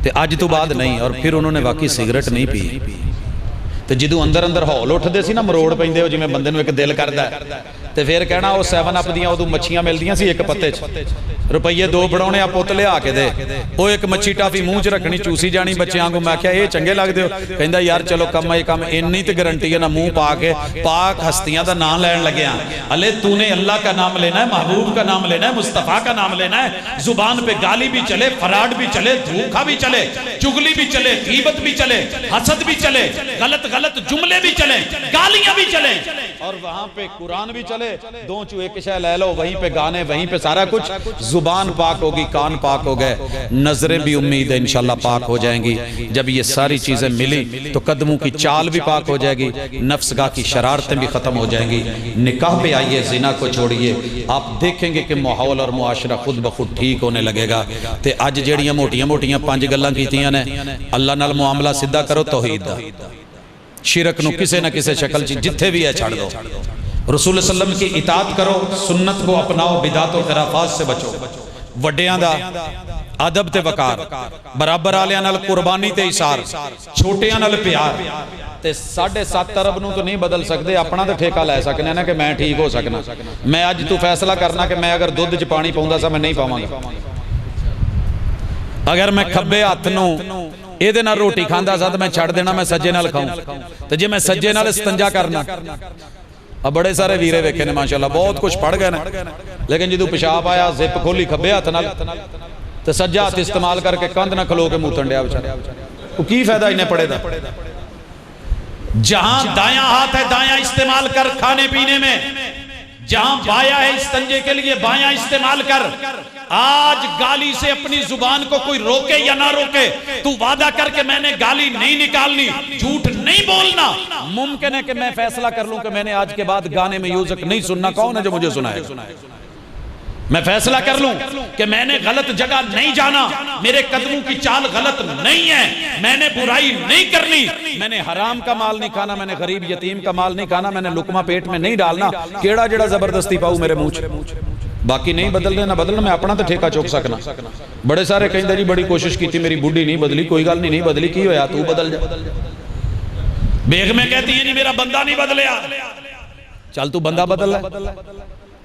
ते अज तो बाद नहीं। और फिर उन्होंने वाकई सिगरट नहीं पी तो जो अंदर अंदर हौल उठते सी ना मरोड़ पेंदे हो जिवें बंदे नूं एक दिल करदा ते फिर कहना वो 7 अप दियां उदों मच्छियां मिलदियां सी एक पत्ते च रुपये 2 फड़ाने आ पुत लिया के दे वो एक मच्छी टाफी मूँह च रखनी चूसी जानी बच्चों को। मैं क्या ये चंगे लगते हो कहंदा यार चलो कम अज कम इन्नी तो गारंटी है ना मूँह पा के पाक हस्तियां का नाम लैन लगे अले तूने अल्लाह का नाम लेना है महबूब का नाम लेना है मुस्तफ़ा का नाम लेना है। जुबान पे गाली भी चले फराड भी चले धोखा भी चले चुगली भी चले गीबत भी चले हसद भी चले गलत गलत जुमले भी चले गालियां भी चले और वहां पे कुरान भी चले। 2 चू एक शय ले लो वहीं पे गाने वहीं पे सारा कुछ। जुबान पाक होगी कान पाक हो गए नजरें भी उम्मीद है इंशाल्लाह पाक हो जाएंगी। जब ये सारी चीजें मिली तो कदमों की चाल भी पाक हो जाएगी नफ्सगाह की शरारतें भी खत्म हो जाएंगी। निकाह पे आइए जिना को छोड़िए आप देखेंगे कि माहौल और मुआशरा खुद ब खुद ठीक होने लगेगा। ते अज जेड़ियां मोटियां मोटियां 5 गल्लां कीतियां ने अल्लाह नाल मुआमला सीधा करो तौहीद दा शिरक नूं किसे ना किसे शक्ल च जिथे भी है छड़ दो। रसूल सल्लम की इताअत करो सुन्नत को अपनाओ बिदात और खिलाफात से बचो। वड्डियां दा अदब ते वकार बराबर आलियां नाल कुर्बानी ते इसार छोटियां नाल प्यार ते 7.5 अरब नूं तो नहीं बदल सकते अपना तो ठेका लै सकने ना कि मैं ठीक हो सकना। मैं अज तू फैसला करना कि मैं अगर दुध च पानी पाउंदा सा मैं नहीं पावांगा। अगर मैं खब्बे हत्थ नूं ਇਹਦੇ ਨਾਲ रोटी खांदा सा तो मैं छड़ देना मैं सज्जे नाल खाऊं तो जे मैं सज्जे नाल इस्तंजा करना। अब बड़े सारे वीरे वेखे ने माशाअल्लाह बहुत कुछ पढ़ गए ने लेकिन जो पेशाब आया जिप खोली खब्बे हत्थ नाल तो सज्जा हत्थ इस्तेमाल करके कंध ना खलो के मूतन दिया बेचारा की फायदा इन्हें पढ़े दा। जहां दायां हाथ है दायां इस्तेमाल कर खाने पीने में जहां बाया है इस्तंजे के लिए बायां इस्तेमाल कर। आज गाली से अपनी जुबान को कोई रोके या ना रोके तू वादा कर के मैंने गाली नहीं निकालनी झूठ नहीं बोलना। मुमकिन है कि मैं फैसला कर लूं कि मैंने आज के बाद गाने में म्यूजिक नहीं सुनना। कौन है जो मुझे सुनाएगा? मैं फैसला कर लूं कि मैंने गलत जगह नहीं जाना मेरे कदमों की चाल गलत नहीं है मैंने बुराई नहीं करनी मैंने हराम का माल नहीं खाना मैंने गरीब यतीम का माल नहीं खाना मैंने लुकमा पेट में नहीं डालना। केड़ा जेड़ा जबरदस्ती पाऊ मेरे मुंह च बाकी नहीं बदलने ना बदलना मैं अपना तो ठेका चुक सकना। बड़े सारे कहते जी बड़ी कोशिश की मेरी बुढ़ी नहीं बदली कोई गल नहीं बदली की होया तू बदल जा। बेगमें कहती है जी मेरा बंदा नहीं बदलिया चल तू बंदा बदल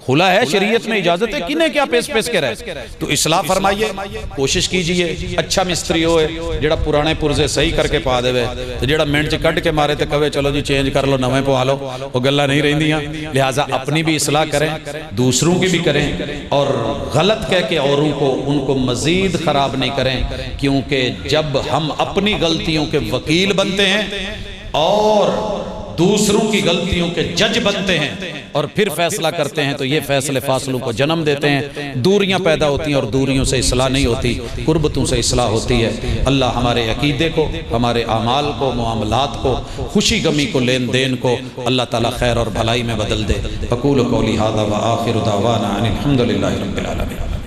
खुला है शरीयत में इजाजत है किने क्या पेश पेश के रहे तो इस्लाह फरमाइए कोशिश कीजिए। अच्छा मिस्त्री होए जेड़ा पुराने पुरजे सही करके पा देवे तो जेड़ा मिनट च कट के मारे तो कहे चलो जी चेंज कर लो नवे पवा लो वो गल्लां नहीं रहिंदियां। लिहाजा अपनी भी इस्लाह करें दूसरों की भी करें और गलत कह के औरों को उनको मजीद खराब नहीं करें क्योंकि जब हम अपनी गलतियों के वकील बनते हैं और दूसरों की गलतियों के जज बनते हैं और फिर फैसला करते हैं तो ये फैसले फासलों को जन्म देते हैं दूरियां पैदा होती हैं और दूरियों से इस्लाह नहीं होती कुर्बतों से इस्लाह होती है। अल्लाह हमारे अकीदे को हमारे आमाल को मामलात को खुशी गमी को लेन देन को अल्लाह ताला खैर और भलाई में बदल दे। फ़क़ूलु क़ौली हाज़ा व आख़िरु दावाना अनिल हम्दुलिल्लाहि रब्बिल आलमीन।